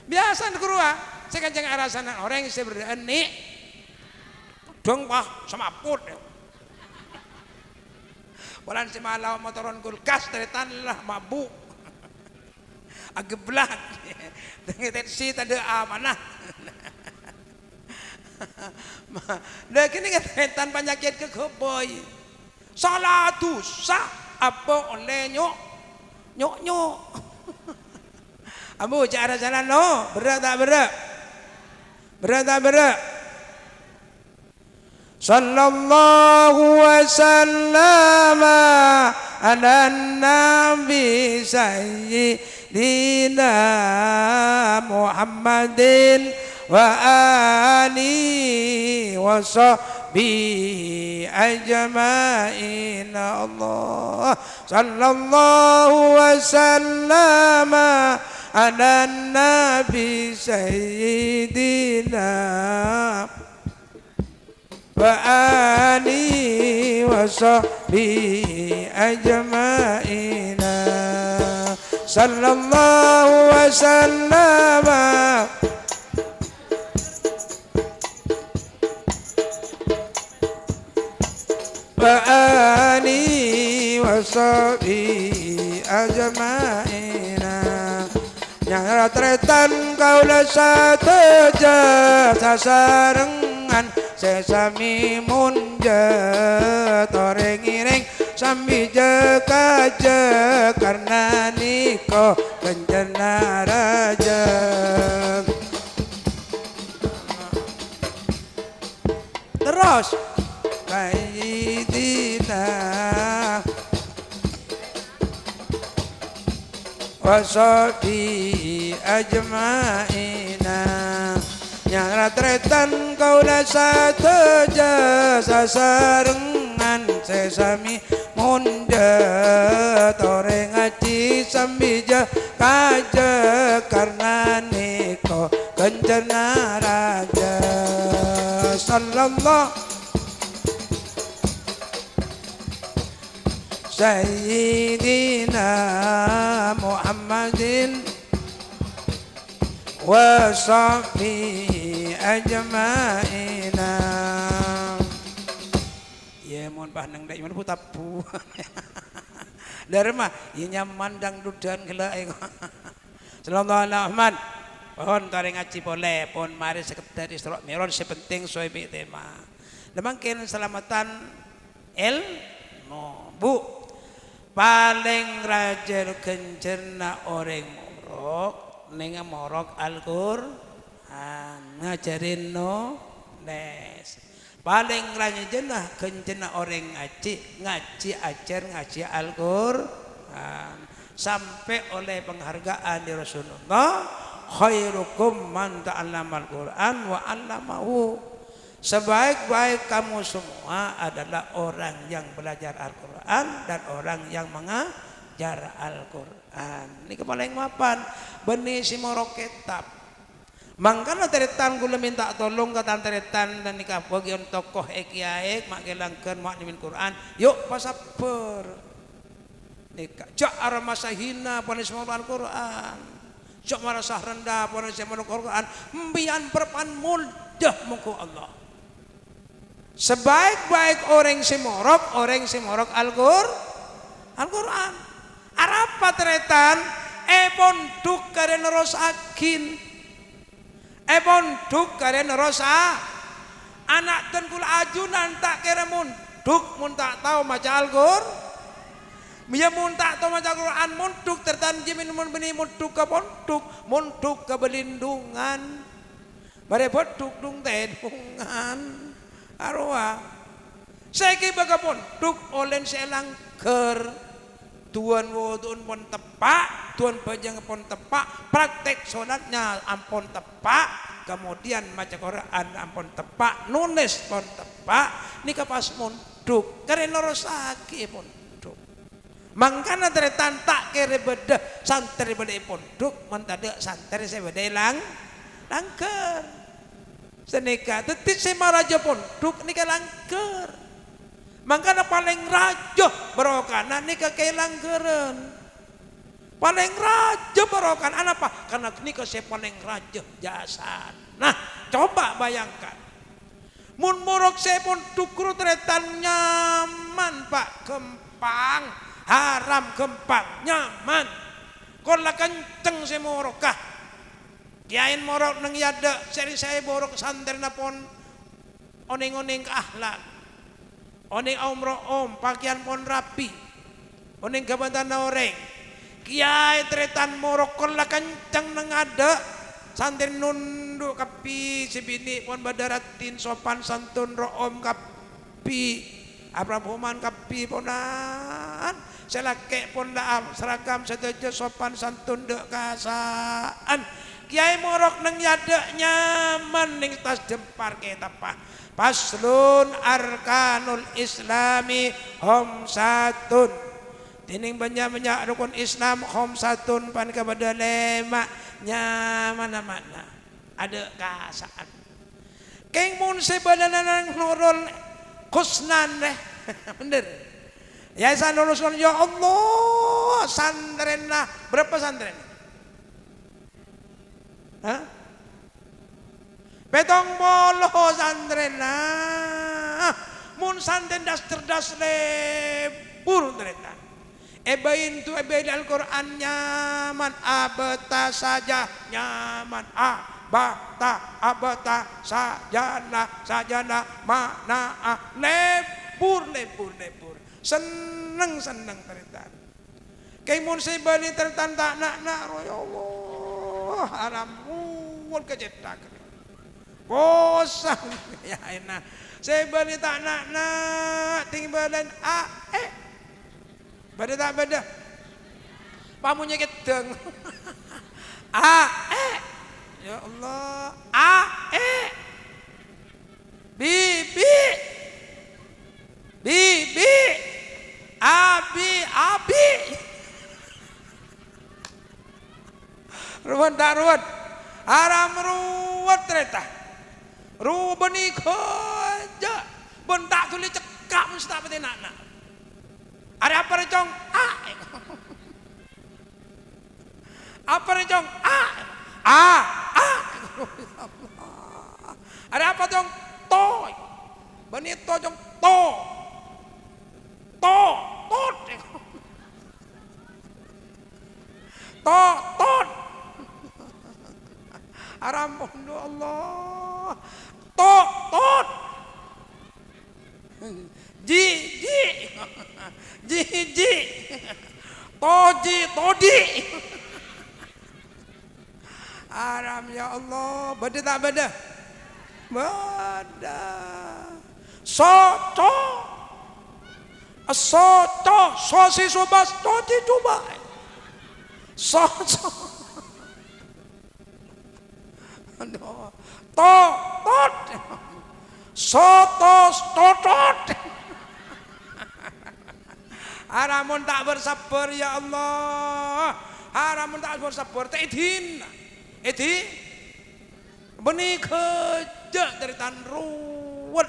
S1: biasa kerua sekanjeng arasanan orang yang berani dong wah semaput bulan semalau motoron kulkas teritan lah mabuk ageblat dengan tensi tanda amanah nah kini ketetan penyakit kekeboy salah dosa apa oleh nyok ambu cara jalan no berat tak berat sallallahu wasallama ala nabi sayyidina Muhammadin wa alihi wa sahbihi ajma'in Allah sallallahu wasallama ala nabi sayyidina wa alihi wa sahbihi ajma'in sallallahu wasallama wa alihi wa sahbihi ajma'ina nyara tretan kaula sateja sasarengan sesami mun munda toreng iring sambija kaja karena niko kencana raja. Terus Sayyidina wasodi ajmaina nyaratretan kaula sateja sasarengan sesami munda toreng ngaji sambija kaja karena niko kencana raja. Sallallahu Sayyidina Muhammadin wa sahbihi ajmaina. Ya mohon panang dak iman putapu. Dari mah ieu mandang dudan gila aing. Sallallahu alaihi Muhammad. Pohon taring ngaji boleh, pohon mari sekedar Isra Mi'raj sepenting soebi tema. Lemangkin selamatan bu paling rajin kencerna orang morok ning morok Al-Qur'an ngajarin no nes paling rajin lah kencerna orang ngaji ajar ngaji Al-Qur'an sampai oleh penghargaan di Rasulullah khairukum man ta'allamal Qur'an wa 'allamahu. Sebaik-baik kamu semua adalah orang yang belajar Al-Quran dan orang yang mengajar Al-Quran. Ini paling mapan benih si morok kitab. Mangkana teretan gula minta tolong ke teretan dan nikah bagian tokoh kiai mak gelangkeun mak nimin Quran. Yuk pasaper. Nikah jak ara masahina panis semua Al-Quran. Jak marasah rendah panis semua Al-Quran. Mbian perpan mudah muka Allah. Sebaik-baik orang si morok Al-Quran. Arapa teretan ponduk kare nerosakin. Ponduk kare nerosa. Anak dan kula ajunan tak kira munduk mun tak tahu maca Al-Qur'an. Biya mun tak tahu maca Al-Qur'an munduk tertan jimin mun beni munduk ke ponduk, munduk ke belindungan. Bare boduk dung tedungan. Arwah saiki bagapun duk olen selangker tuan wudun pun tepak tuan pajang pun tepak praktek sholatnya ampun tepak kemudian maca Quran ampun tepak nulis pun tepak nika pas munduk karena rosaki punduk mangkana teretan tak kere beda santri beda punduk mentade santri saya beda langker senika tetit sema raja ponduk nika langker mangkana paling raja barokana nika kelangkeun paling raja barokana apa karena nika saya paling raja jasan. Nah coba bayangkan mun morok saya ponduk teretan nyaman pak gempang haram gempang nyaman kola kenceng saya morokah kiain morok nang yada seri saya borok santren pon oning-oning akhlak oning om pakaian pon rapi oning gabatan oreng kiai tretan morok kola kencang nang ada santren nunduk kapi sibini pon badaratin sopan santun room kapi abrahuman kapi ponan selake pon daam seragam setuju sopan santun dek kasaan kiai morok neng yada nyaman ning tas jempar kita pak paslun arkanul islami homsatun tining banyak rukun Islam homsatun pan kepada lema nyaman mana ada kasaan keng mun sebadanang nurul kusnan deh bener ya sanurul ya Allah santren lah berapa santren Hah? Petong bolo santren nah mun santren das cerdas lebur teretan ebain tu ebain Al-Quran nyaman abeta saja nyaman bata abata sajana sajana mana lebur seneng teritan kay mun say bali teritan tak nak ya Allah aramun kejetak bosan ya enak say bali tak nak tinggalan bada tak bada pamunya gedeng ya Allah bibi abi ruwet tak ruwet haram ruwet ternyata ruwet benih kerja bentak tulis cekak mesti apa nak ada apa recong apa recong ada apa dong toy benih to jong to haram bondo Allah tot ji todi haram ya Allah beda tak beda soto sosis sobas todi coba soto tot sotos totot haramun tak bersabar ya Allah haramun tak bersabar edin benih kerja dari tan ruwet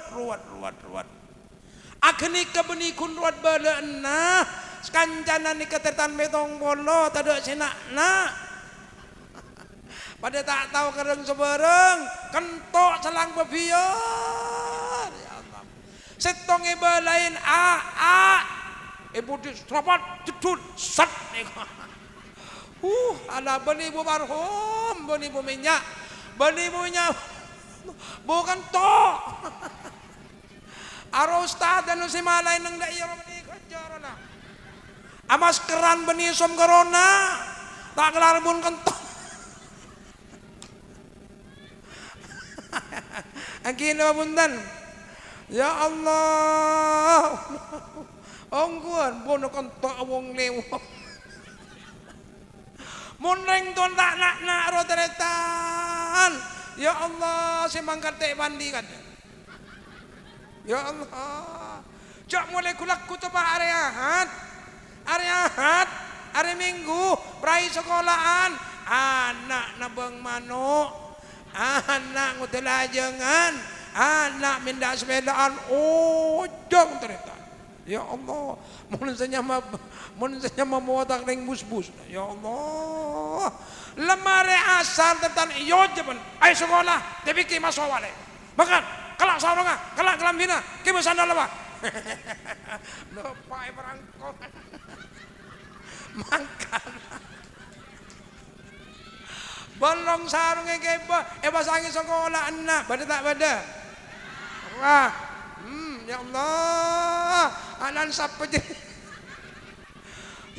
S1: agni ke benih kun ruwet balena skanjana ni ketertan betong bolo tadak sinakna pada tak tahu kereng sebereng kentok selang bebiar ya Allah setong ibalain ibu di serapat jedul set ala bani ibu marhum bani ibu minyak bukan to aro ustad dan si malay nang daiyah bani kejar na amas keran bani som corona tak kelarbun kentok Akin bundan ya Allah ongguan bono kentok wong lewat muneng ton tak nak ro teretan ya Allah si mangkat tek mandi kan ya Allah jak mulai kulak kutubah hari Ahad hari Minggu prai sekolahan anak nabeng manuk anak ngutelajengan anak minda sepedaan ojong ternyata ya Allah mun sanya memuatak ring bus ya Allah lemari asal tentang iyo jaman ay sekolah dipikir masuk wale makan kelak sarunga kelak kelam hina kima sandal apa lepai perangkong makan bolong sarungnya keba pasangi sekolah anak bada tak bada wah ya Allah anan sapa je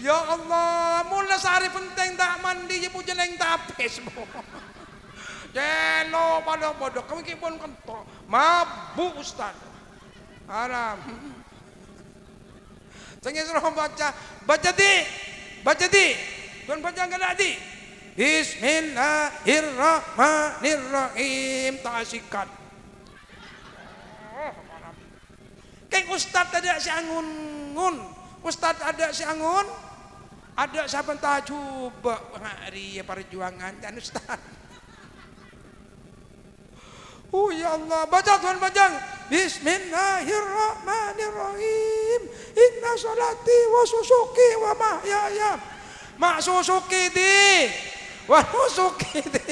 S1: ya Allah mula sehari penting tak mandi je pujeleng tapis jelo pada bodoh kami kipun kentok mabuk ustaz haram cengi suruh baca di tuan baca enggak di Bismillahirrahmanirrahim ta'asikat keng ustaz ada si angun ustaz ada si angun ada siapa entah coba hari perjuangan dan ustaz ya Allah baca Tuhan bajang Bismillahirrahmanirrahim inna salati wa susuki wa mahyaya mak susuki di wa nusuki di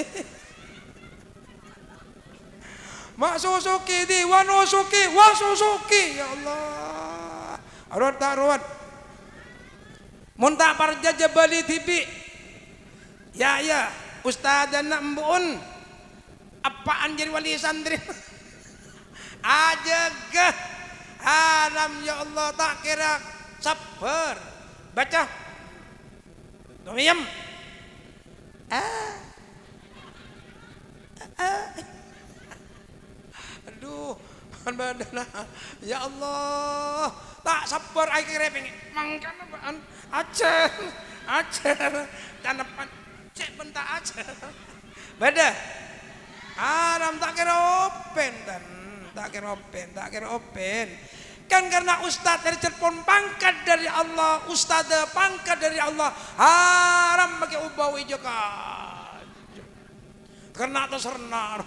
S1: mak susuki di wa nusuki wa susuki ya Allah arwat tarwat muntak parja jabali tibi ya ustaz dan mbun
S2: Apaan jadi wali santri? Ajegah haram ya Allah tak kira sabar. Baca. Tomiyam. Aduh, badana. Ya Allah, tak sabar ai kira pengen mangkan acer. Tanapan cek bentak acer. Bada. Haram tak kira open dan tak kira open. Kan karena ustadz dari telepon pangkat dari Allah, ustadz pangkat dari Allah, haram pakai ubah ijakat. Karena atas renar.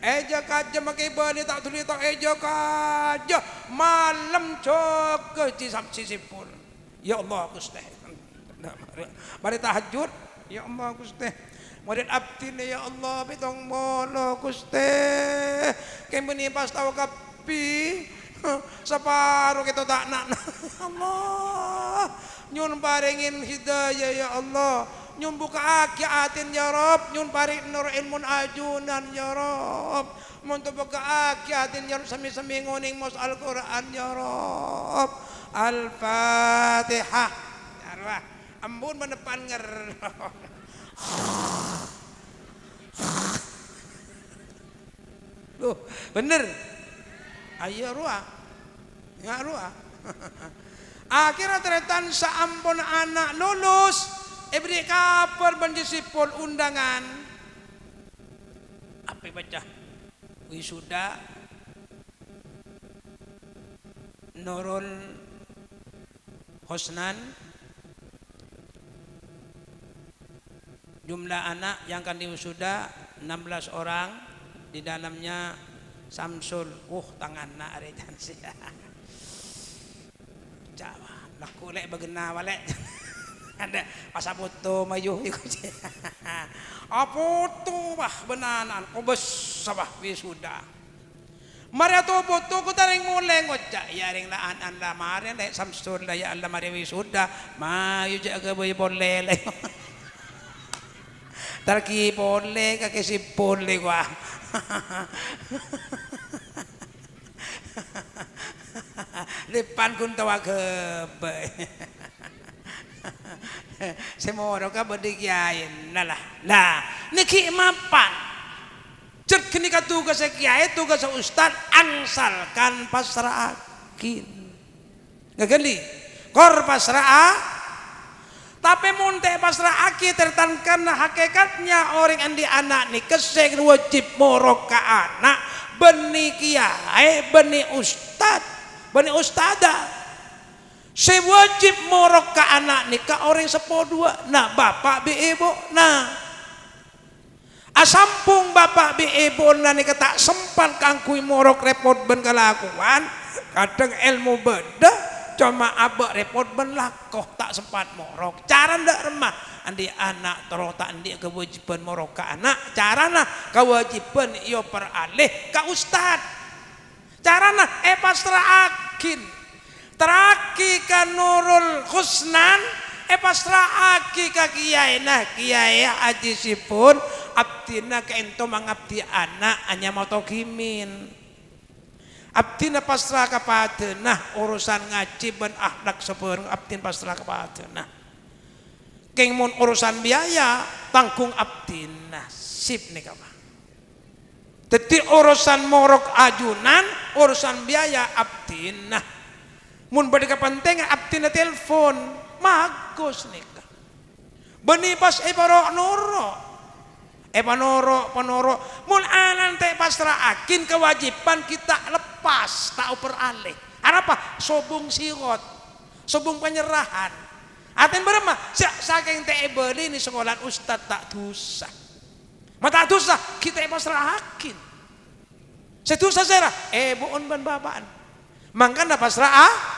S2: Eja pakai bani tak tulis tak eja kaja malam cok ke sisipun. Ya Allah Gusti. Mari tahajud. Ya Allah Gusti. Murid abdi ya Allah bitong molo Gusti. Kemeni pas tahu kapi. Separuh kita tak nak Allah nyun paringin hidayah ya Allah nyun buka aki atin ya Rob nyun paring nur ilmun ajunan ya Rob mun buka aki atin ya Rob sami-sami nguning mos Al-Quran ya Rob Al-Fatihah arwah ambun menepan nger loh bener ayo ruah nggak ruah akhirnya teretan saampun anak lulus beri kabar benjisipul undangan apa baca wisuda Nurul Husnan jumlah anak yang akan diwisuda 16 orang di dalamnya Samsul tangan nak aretan sia Jawa laku lek bagena walek ada masa foto mayuh iku foto bah benanan kobes sabah wisuda mari atuh foto ku taring mulai ngocak ya ring laan anda mari lek Samsul ya anda mari wisuda mayu jaga boy boleh lek tarki boleh kaki sipol le gua depan kun tawa kebe semoro ka bedikiain lah niki mapan cek kini ka tugas kiai tugas ustad angsalkan pasraakin gageli kor pasraa tapi munte pasraaki tertankan hakikatnya orang andi anak ni kesek wajib morok ka anak beni kiai beni ustad bani ustada saya wajib morok ke anak ni ke orang sepo dua nah bapak bi ibu nah asampung bapak bi ibu nah ni tak sempat kangkui morok repot ben kelakuan kadang ilmu beda cuma abak repot ben lakoh tak sempat morok cara ndak remah andi anak terota andi kewajiban morok ke anak carana kewajiban iyo peralih ke ustad carana pasraakin teraki ka Nurul Husnan pasraki ka kiai nah kiai aji sipun abdina ka ento mangabdi anak hanya moto kimin abdina pasrah ka padeunah urusan ngaji ben akhlak sabeureng abdin pasrah ka padeunah keng mun urusan biaya tanggung abdina sip nika mah jadi urusan morok ajunan urusan biaya abdina mun bade kapentingan abdina telepon bagus nika beni pas panoro mun anan teh pasraakin kewajiban kita lepas tak peralih apa sobung sirot sobung penyerahan aten berema saking teh beli ni sekolah ustad tak dosa mata dosa kita pasraakin sedosa sera buon ban babaan mangkana pasrah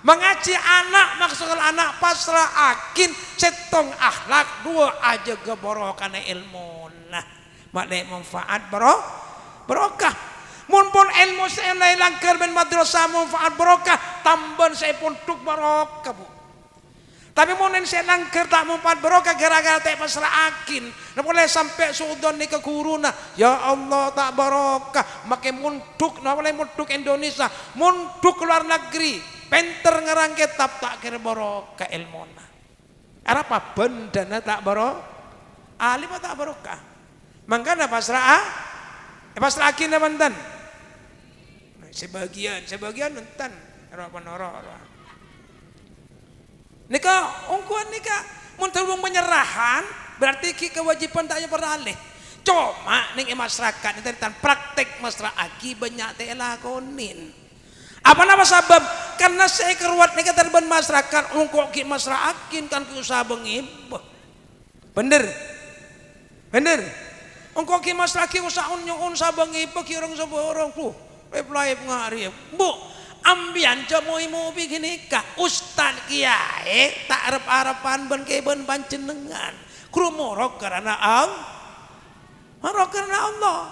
S2: mengaji anak maksudkan anak pasraakin setong akhlak dua aja geborokan ilmu nah makna manfaat barokah mun pun ilmu saya langgar ben madrasah manfaat barokah tamban saya pun tuk barokah bu Tapi mau nen senangker tak mempat barokah gara-gara tak pasrah akin. Nah boleh sampai sudon ni ke kuruna. Ya Allah tak barokah. Makin munduk, nah boleh munduk Indonesia, munduk luar negeri. Penter ngerang kitab tak kira barokah ilmona. Apa bendana tak barokah? Alim tak barokah. Mangkana pasrah pasrah akin na mantan. Sebagian nonton orang. Nika ungkuan nika mun terung penyerahan berarti ki kewajiban tak beralih. Cuma ning masyarakat ini tentang praktek masyarakat aki banyak teh lakonin. Apa nama sebab? Karena saya keruat nika terban masyarakat ungkok ki masyarakat kan ki usaha bengib. Bener. Ungkok ki masyarakat usaha unyon sabengib ki orang seborong tuh. Reply ngari. Bu ambian comoy bikin nikah ustad kiai tak arep-arepan ben keben panjenengan kru morok karena Allah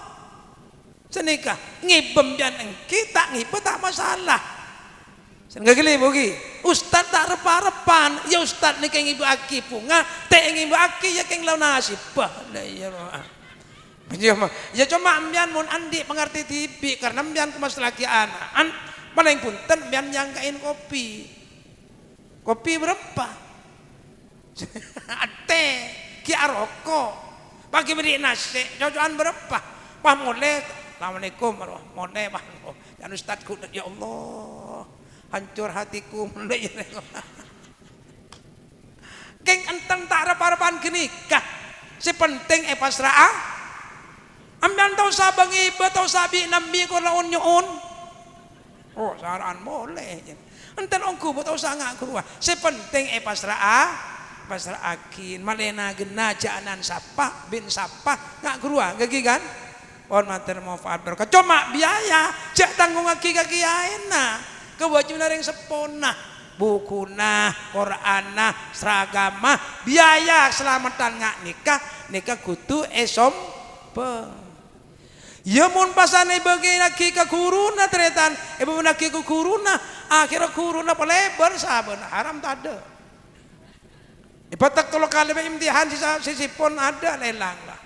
S2: senikah ngibem jan engki tak ngibem tak masalah seneng geli bugi ustad tak arep-arepan ya ustad nikah ngibu aki punga teh ngibu aki ya keng lawan nasib bah ya cuma ambian mun andi pengerti tibi karena ambian kemas laki anak paling punten biar nyangkain kopi berapa ate kia rokok pagi beri nasi cocokan berapa pah mulai assalamualaikum mulai pah dan ustadku ya Allah hancur hatiku mulai keng enteng tak harap-harapan genikah si penting pasrah ambil tau sabang iba tau sabi nambi ko laon nyoon. Oh, saran boleh. Enten ongku buat usah ngaku wah. Sepenting pasrah akin malena gena jaanan sapa bin sapa ngaku wah gagi kan? Pon mater manfaat berkah. Cuma biaya jak tanggung aki kiaena. Kewajiban ring sepona. Bukuna, Qur'ana, seragama, biaya selamatan ngak nikah kudu esompe. Ya mun pasane bagi laki ke kuruna teretan, ibu laki ke kuruna, akhirnya kuruna pelebar saben haram tak ada. Ibatak kalau kali imtihan sisipun ada lelang lah.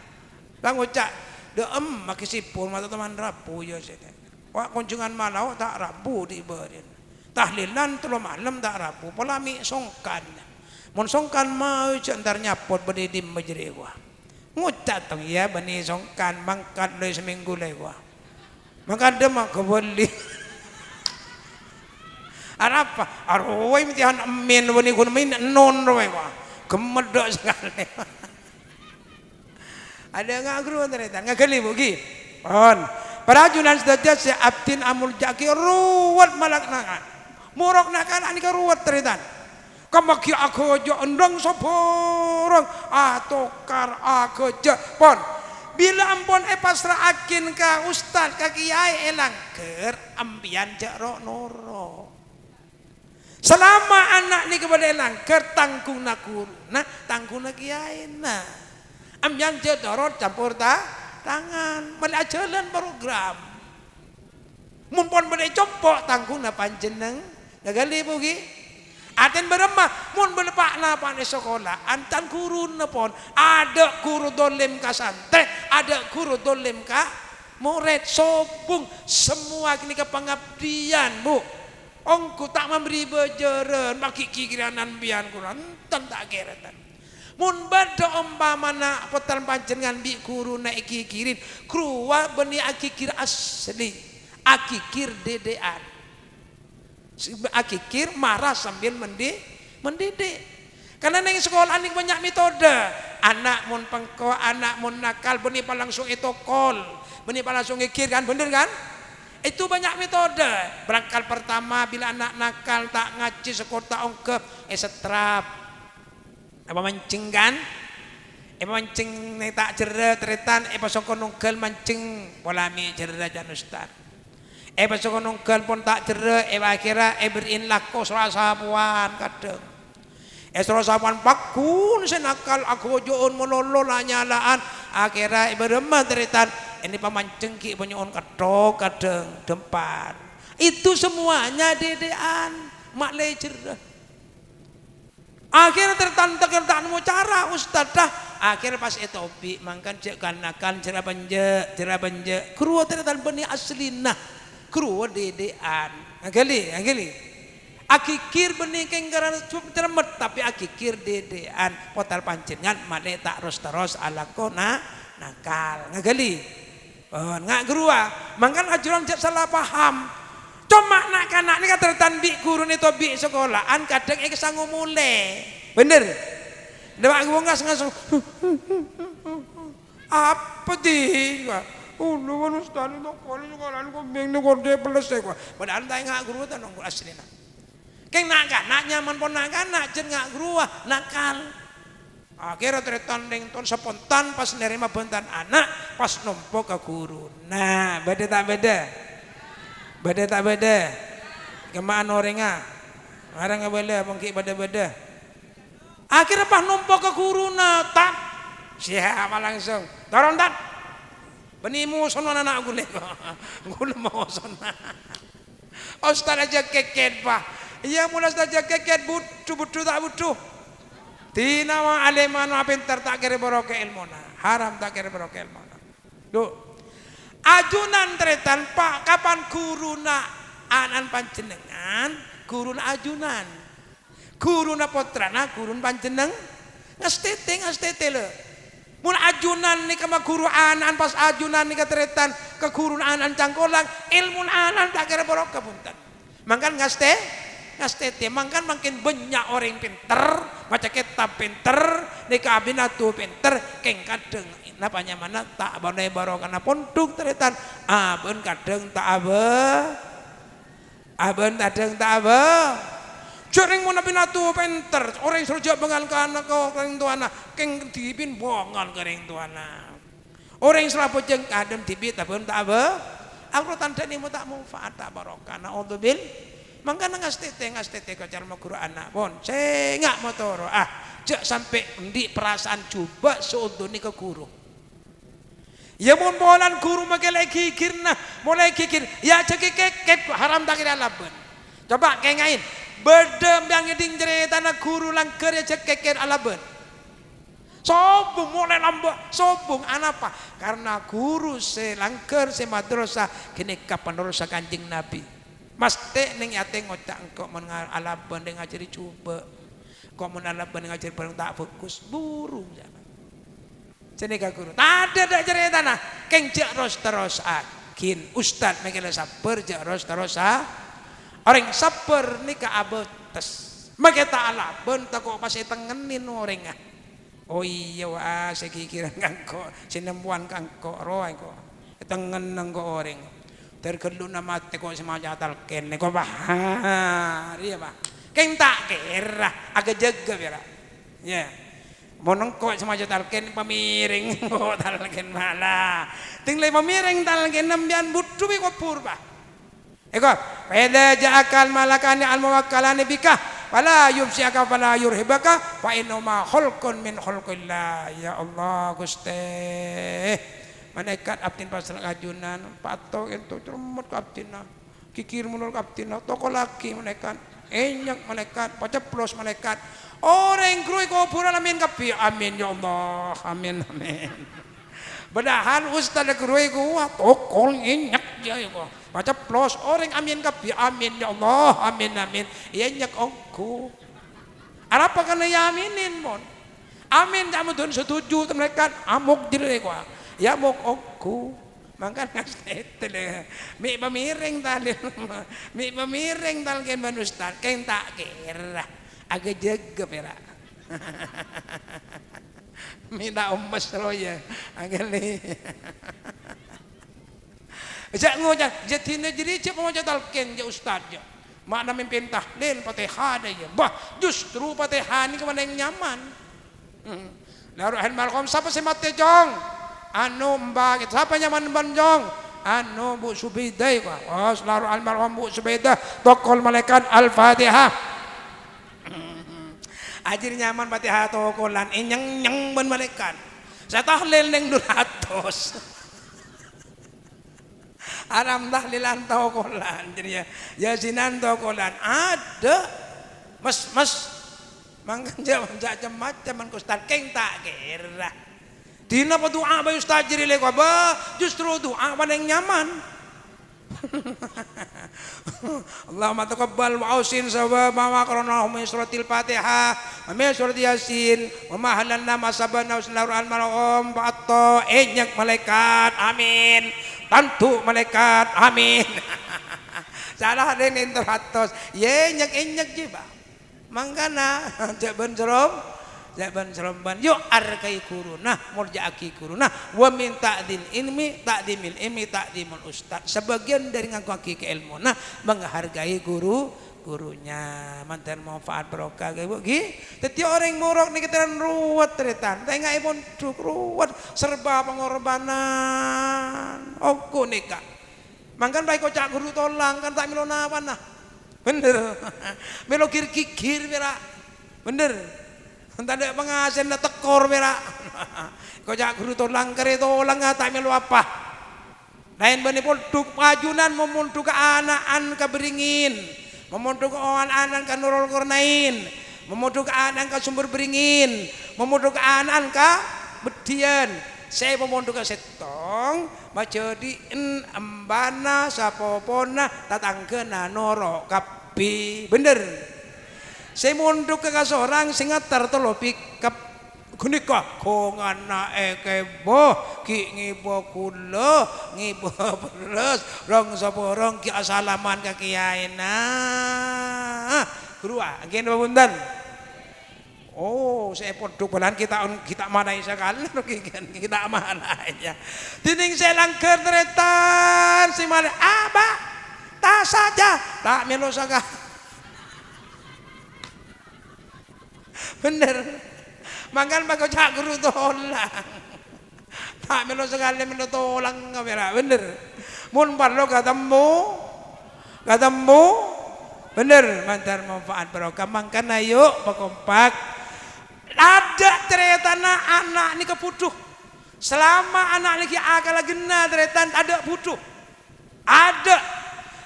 S2: Lang ucap, deem maki sipun mata teman rabu ya sih. Wah kunjungan malau tak rabu diberin. Tahlilan telu malam tak rabu, polami songkan. Mun songkan mau centar nyapot bedidim majrewa. Ngucat tong ya bani songkan mangkat le seminggu le gua. Mangkat dia mak kebeli. Apa? Arwai mitihan amin bani kun min non roe gua. Gemedok sekali. Ada ngagru ternyata ngakali bugi. On. Perajunan sedaja si abdin amul jaki ruwet malak nakan. Murok nakan ani ruwet ternyata. Kamaki aku aja endang soporong atokar aku aja pon bila ampun pasrah akin ka ustad ka kiai elangker ambian jaro noro selama anak ni kepada elangker tanggung na guru tanggung na kiai na ambian jaro campur tangan melajalan program mumpun bade compok tanggung na panjeneng gagali bugi aten beremah mun belepak napa di sekolah antan guru nepon ada guru dolim ka santri ada guru dolim ka murid sobung semua kini ke pengabdian bu ongku tak memberi bejeren bagi kikiranan bian Quran tak keretan mun bada umpamana petan panjenengan bi guru naik kikirin kruwa beni akikir asli akikir dedean akikir marah sambil mendidik karena neng sekolah ini banyak metode anak mun pengko anak mun nakal benih langsung itu kol benih langsung ikir kan bener kan itu banyak metode berangkal pertama bila anak nakal tak ngaji sekota ongkep setrap apa mancing kan mancing tak jeret teretan pasongkon nungkel mancing polami jeret jan ustad pasok nunggal pun tak jere akhirnya berin lakos rasapuan kadang rasapuan pakun senakal aku joon mololo lanyalaan akhirnya beremah teritan ini pamanceng ki penyoon kadang kadang dempan itu semuanya dedean mak le jere Akhirnya tertantak mau cara ustad dah. Akhirnya pas itu opi mangkan cek kanakan jera banje kruwa tertan beni aslina kruwa dedean agali akikir beni kenggaran cermet tapi akikir dedean potal pancengan mane tak terus alakona nakal ngagali ngak kruwa mangkan ajuran cek salah paham. Cuma anak-anak ini kan tertanbi guru itu bi sekolahan kadang iki sanggup mulai. Bener. Dewa gua ngasong. Apa di? Lu kan ustaz itu sekolahan kok beng kok dia selesai gua. Padahal tak ngak guru ta nongol aslina. Keng nak nyaman pon nak jen ngak guru nakal. Akhirnya tertanding ton spontan pas nerima bentan anak pas numpuk ke guru. Nah, beda tak beda? Beda tak beda? Kemaan orangnya, orang nggak boleh bangkit beda. Akhirnya pas numpuk ke guru tak siapa langsung, dorong tak, benimu sono anak gue mau sono. Ustaz aja keket pak, iya mulai aja keket butuh tak butuh. Tina wa aleman wa pintar tak kira barokah ilmuna, haram tak kira barokah ilmuna. Duh. Ajunan tretan pak kapan guruna anan panjenengan guruna ajunan guruna potrana gurun panjeneng ngestete le mun ajunan nih kama guru anan pas ajunan nih ketretan ke gurun anan cangkolang ilmu anan tak kira barokah punten mangkan ngestete mangkan makin banyak orang pinter baca kitab pinter nih kabinatu pinter keng kadeng napanya mana tak boleh barokah na pondok teretan aben kadang tak aben kadang tak jaring mun pinatu pinter orang surja bengal kana ko kering tuana keng dipin bongan kering tuana orang selapo jeng kadem dipit aben tak aku tandani mu tak manfaat tak barokah na udzubil mangkana ngastete kacar ma guru anak pon sengak motoro jak sampai endi perasaan coba seudoni ke guru. Ya mun bolan guru mulai gigir ya cekik haram tak kira laban coba kengain bedem yang ngeding jeretana guru langker ya cekik alaban sobung mulai lambak sobung anapa karena guru se langker se madrasah kini kapan dosa kanjeng nabi mas te ning ate ngocak engkau mengal alaban dengan ngajari coba kok mun alaban ngajari bareng tak fokus burung jangan jenika guru tak ada cerita nah keng jak terus akin ustad mekele sabar jak terus orang sabar nika abetes make tak alaben tak kok pas tengenin orang oh iya wah sekikiran kangko sinempuan kangko roe kok tengen nang kok orang tergelu nama mati kok semacam talken kok bah iya pak keng tak kira agak jaga bira ya monong kok semacam talken pamiring kok talken malah tinggal pamiring talken nembian butuh kok purba eko pada ja'akal malakani al muwakkalani bika fala yumsiaka fala yurhibaka fa innama khulqun min khulqillah ya Allah Gusti malaikat abdin pasal ajunan patok itu cermut abdina kikir munul abdina toko laki malaikat enyak malaikat paceplos malaikat orang krui kuburan amin kapi amin ya Allah amin bedahan ustad krui gua tokol enyak dia gua paceplos orang amin kapi amin ya Allah amin enyak ongku apa kana ya aminin mon amin kamu don setuju mereka amuk dire gua ya mok ongku mangkan ngastetele mi pamiring tali mi pamiring tal ken ustad ken tak kira agak jaga pera minta ombas roya agak le jak ngojak jatina jadi cep ngojak talken ja ustad ja makna mimpin tahlil fatihah ya bah justru fatihah ini kemana yang nyaman lalu almarhum siapa sih mati jong anu mbak siapa nyaman banjong anu Bu Subaidah kok oh selalu almarhum Bu Subaidah tokol malaikat al-fatihah ajir nyaman fatihah tokolan nyeng ben malaikat saya tahlil ning 200 aram tahlilan tokolan jadi ya yasinan tokolan ada mas Mangkan jaman macam man ku Ustaz keng tak kira. Dina pa doa ba Ustaz jirile ko ba justru doa paling nyaman. Allahumma taqabbal wa ausin sawa ma qarana min suratil Fatihah wa min surati Yasin wa ma halalna ma sabana usnaur al malaqam ba'atta enyak malaikat amin. Tantu malaikat amin. Salah den interatos ye enyak jiba. Mangkana jaban seromban yuk arkai kuruna murjaaki kuruna wa min ta'dil ilmi ta'dimil ilmi ta'dimul ustad sebagian dari ngaku keilmuan menghargai gurunya mantan manfaat barokah ibu gi teti orang murok niki tenan ruwet tretan tengah ipun duk ruwet serba pengorbanan oku nika mangkan baik kocak guru tolang kan tak milona apa nah bener melo kir-kikir pira bener entah ada pengasen na tekor pira kocak guru tolang kere tolang tak melo apa lain bani pun duk pajunan memuntuk ke anaan ke beringin memuntuk ke anan ke nurul kurnain memuntuk ke anan ke sumber beringin memuntuk ke anan ke bedian saya memuntuk ke setong macediin embana sapopona tatangkena noro kapi bener saya munduk ke kasorang singatar tolo pikap kunika kongana ekebo ki ngibo kulo ngibo beres rong saborong ki asalaman ka kiai nah grua ngene pamunten. Oh, saya podok bulan kita manai sekali kita mana aja. Dinding saya langgar teretan si mana abah tak saja tak melo saga. Bener. Mangkan bako cak guru tolang. Tak melo sekali melo tolang kamera bener. Mun parlo ketemu bener mantar manfaat barokah mangkan ayo berkompak. Ada teretana anak ni keputuh selama anak lagi akal gena teretan ada butuh ada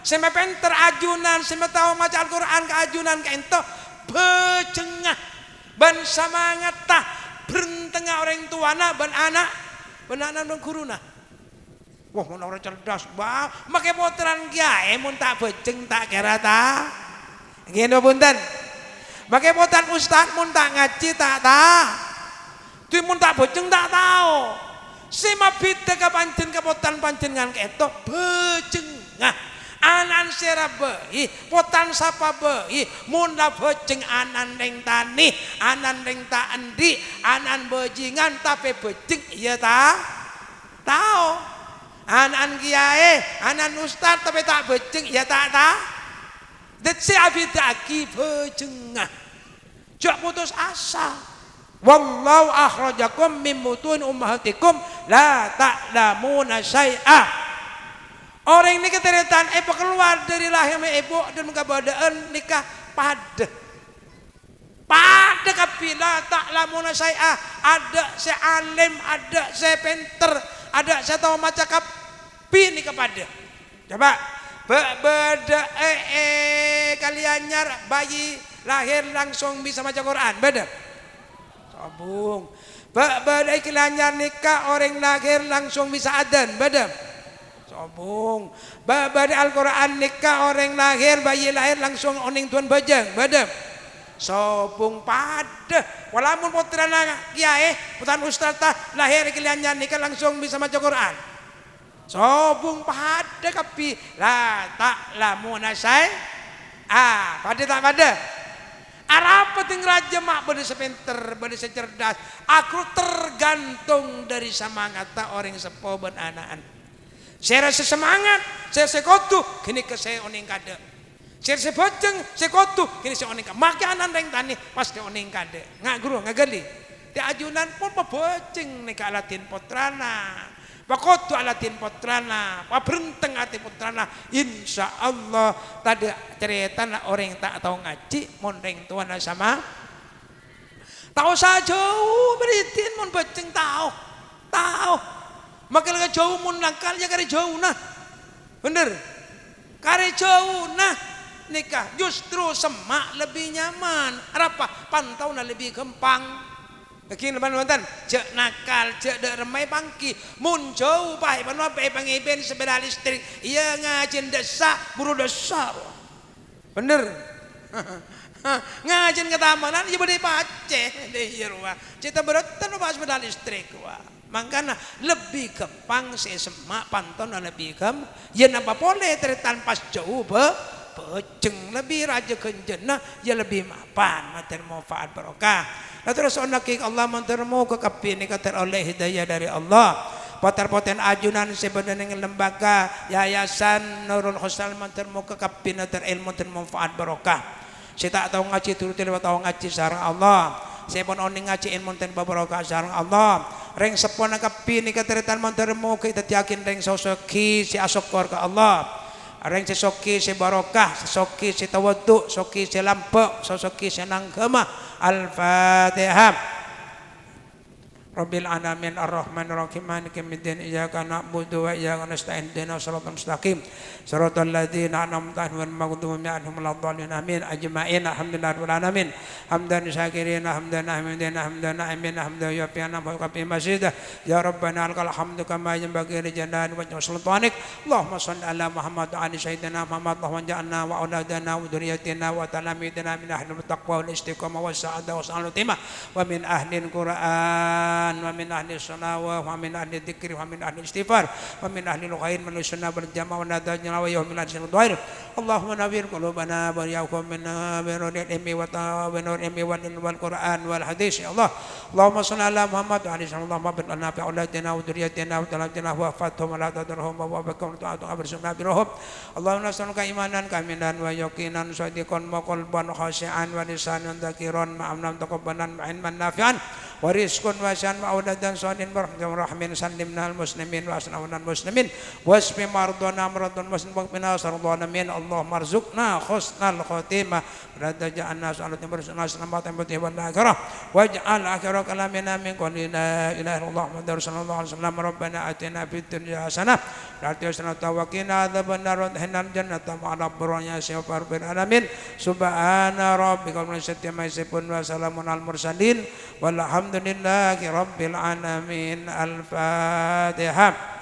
S2: sama penter ajunan sama tahu maca Al-Quran ke ajunan ke ento becengah ban semangat tah berentengah orang tuana ban anak dan guruna wah mun orang cerdas bah make potran kiai mun tak beceng tak kira ta ngene punten make potan ustad mun tak ngaji tak tahu tu mun tak beceng tak tahu sima bida ka pancen kapotan panjenengan ketok beceng nah anan serabehi potan sapa behi mun la beceng anan ning tani anan ning tak endi anan bejingan tapi beceng iya ta tahu anan kiai anan ustad tapi tak beceng iya tak ta detse abidaki bejengah jak putus asa wallahu akhrajakum min butun ummahatikum la ta'lamuna syai'a orang ini keteretan keluar dari rahim ibu dan mengabadaan nikah pada kapila ta'lamuna syai'a ada saya alim ada saya pinter ada saya tahu maca kapi nikah pada coba beda kalian nyar bayi lahir langsung bisa baca Quran beda sabung beda kalian nikah orang lahir langsung bisa adzan beda sabung beda Al-Quran nikah orang lahir bayi lahir langsung oning tuan bajang beda sabung pada walaupun putrana kiai putan ustaz lahir kalian nikah langsung bisa baca Quran sabung pada kapi la ta'lamuna syai'a pada tak pada Arab penting raja mak bade sepinter bade secerdas aku tergantung dari semangat orang sepo ben anaan saya rasa semangat saya sekotu kini ke saya oning kade saya seboceng sekotu kini saya oning kade makanan ring tani pas ke oning kade ngak guru ngagali ti ajunan pun peboceng nek alatin potrana Pakotu alatin putrana, paberenteng ati putrana, insya Allah tadi cerita orang yang tak tahu ngaji, mondeng tuan sama, tahu saja jauh beritin mon beceng tahu, makin jauh mon nakal ya kari jauh nah, bener, kari jauh nah, nikah justru semak lebih nyaman. Apa? Pantau na lebih gampang. Kini teman-teman, cek nakal, cek dek remai pangki, muncul pai panwa pai pangiben sepeda listrik, iya ngajin desak, buru desak, bener. Ngajin ketamanan, iya beri pace, deh rumah. Cita beratan apa sepeda listrik, wah. Makanya lebih gampang semak pantun lebih gampang. Ya napa boleh teritan pas jauh peceng lebih raja kenjena ya lebih mapan mater manfaat barokah. Nah terus onaki Allah mantermu kekapi ni kata oleh hidayah dari Allah. Poter-poten ajunan sebenarnya lembaga yayasan Nurul Husnal mantermu kekapi nater ilmu dan manfaat barokah. Saya tak tahu ngaji turut lewat tahu ngaji sarang Allah. Saya pun oning ngaji ilmu dan barokah sarang Allah. Reng sepon kapi ni kateritan mantermu kita yakin reng sosoki si asokor ke Allah. Areng sesoki si barokah, sesoki si tawaduk, sesoki si lampok, sesoki si nanggama. Al-Fatihah. Rabbil alamin ar-rahmanir rahim maliki yaumiddin iyyaka na'budu wa iyyaka nasta'in ihdinas siratal mustaqim siratal ladzina an'amta 'alaihim ghairil maghdubi 'alaihim waladdallin amin ajma'in alhamdulillahi rabbil alamin hamdan syakirin hamdan hamidin hamdan na'imin hamdan yufi'ana wa yukafi masjidah ya rabbana lakal hamdu kama yanbaghi li jalali wajhi sultanik Allahumma shalli ala Muhammad wa ali sayyidina Muhammad Allahumma ja'alna wa auladana wa dzurriyyatina wa talamidina min ahli taqwa wal istiqamah was sa'adah was salatimah wa min ahli al-Qur'an wa min ahli sunnah wa min ahli dzikri wa min ahli istighfar wa min ahli al-khair min sunnah wal jamaah wa nadajna wa yawmin al-dhair Allahumma nawwir qulubana wa yaqum minna bi nuril ilmi wa ta'awun ilmi wal Qur'an wal hadis ya Allah Allahumma shalli ala Muhammad wa ali sallallahu wa barik lana fi auladina wa dzurriyyatina wa talatina wa fathum la tadurhum wa bakum ta'atu bersama birahum Allahumma nas'aluka imanan kamilan wa yaqinan shadiqan wa qalban khashi'an wa lisanan dzakiran ma'amnan taqabbalan wa ilman nafi'an wa rizqun wasan wa auladan salihin rahmin sallimna al muslimin wa asnawna al muslimin wasfi mardana mardun muslim bina sardana min Allah marzuqna husnal khotimah rada ja'alna salatin bersana selamatan putih wal akhirah waj'al akhirah kalamina min qawli la ilaha illallah muhammadur sallallahu alaihi wasallam rabbana atina fid dunya hasanah wa atina tawakkina adzabannar wa qina jannata ma'al abrarnya syafar bil alamin subhana rabbika rabbil izzati amma yasifun wa salamun al mursalin walhamdulillahi rabbil alamin al-fatihah.